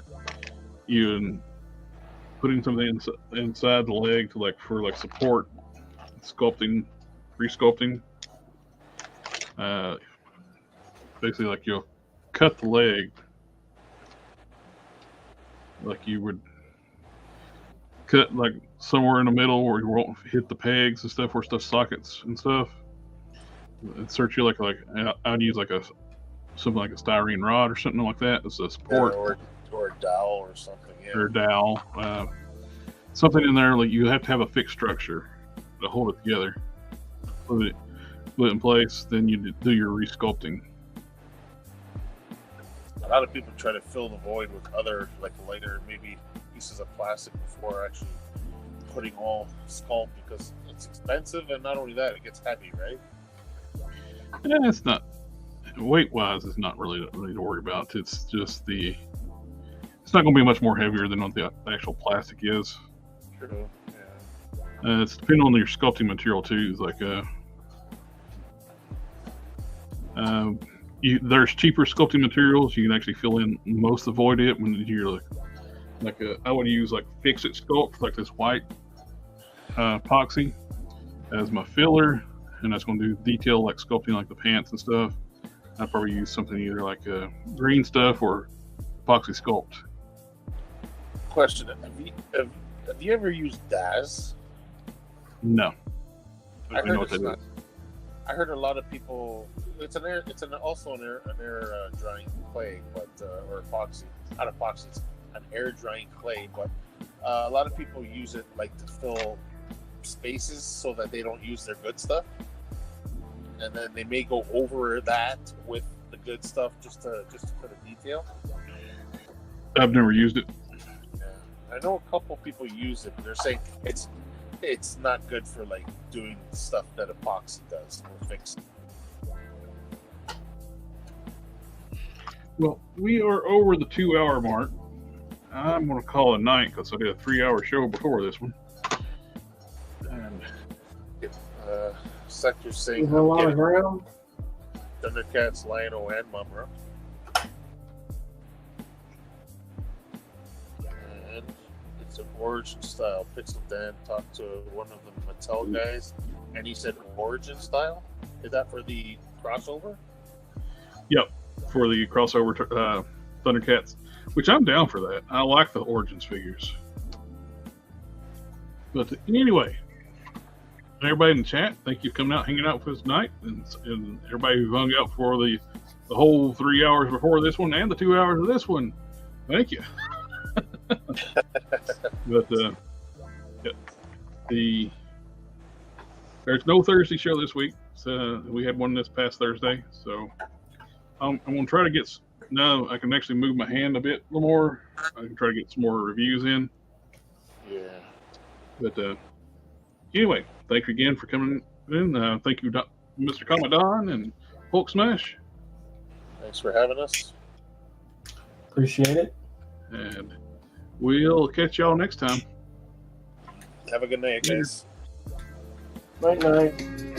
putting something inside the leg to for support, sculpting, resculpting. Basically, like you'll cut the leg, like you would cut like somewhere in the middle where you won't hit the pegs and stuff, where stuff sockets and stuff. Insert you like I'd use something like a styrene rod or something like that as a support, or a dowel or something. Yeah. or a dowel, something in there. Like you have to have a fixed structure to hold it together. Put it in place, then you do your resculpting. A lot of people try to fill the void with other like lighter maybe pieces of plastic before actually putting all Sculpt, because it's expensive, and not only that, it gets heavy, right? Yeah, it's not weight wise. It's not really to worry about. It's just it's not going to be much more heavier than what the actual plastic is. True. Yeah. It's depending on your sculpting material too. It's like there's cheaper sculpting materials. You can actually fill in most of the void when you're I would use like Fixit Sculpt, like this white epoxy as my filler, and that's going to do detail like sculpting like the pants and stuff. I'd probably use something either like green stuff or Epoxy Sculpt. Question: Have you ever used DAS? No. I heard a lot of people. It's also an air drying clay, but or epoxy, not epoxy. It's an air drying clay, but a lot of people use it like to fill spaces so that they don't use their good stuff, and then they may go over that with the good stuff just to put a detail. I've never used it. Yeah. I know a couple people use it, but they're saying it's not good for like doing stuff that epoxy does or fix. Well, we are over the 2-hour mark. I'm going to call it a night because I did a 3-hour show before this one. And Sector saying Is there a lot of ground? Thundercats, Lionel, and Mumra. And it's an origin style. Pixel Dan talked to one of the Mattel guys, and he said origin style. Is that for the crossover? Yep, for the crossover Thundercats, which I'm down for that. I like the Origins figures. But anyway, everybody in the chat, thank you for coming out, hanging out with us tonight, and everybody who hung out for the whole 3 hours before this one and the 2 hours of this one. Thank you. But there's no Thursday show this week. So we had one this past Thursday, so I'm going to try to get. Now I can actually move my hand a little more. I can try to get some more reviews in. Yeah. But anyway, thank you again for coming in. Thank you, Mr. Commodon and Hulk Smash. Thanks for having us. Appreciate it. And we'll catch y'all next time. Have a good night, guys. Night, night.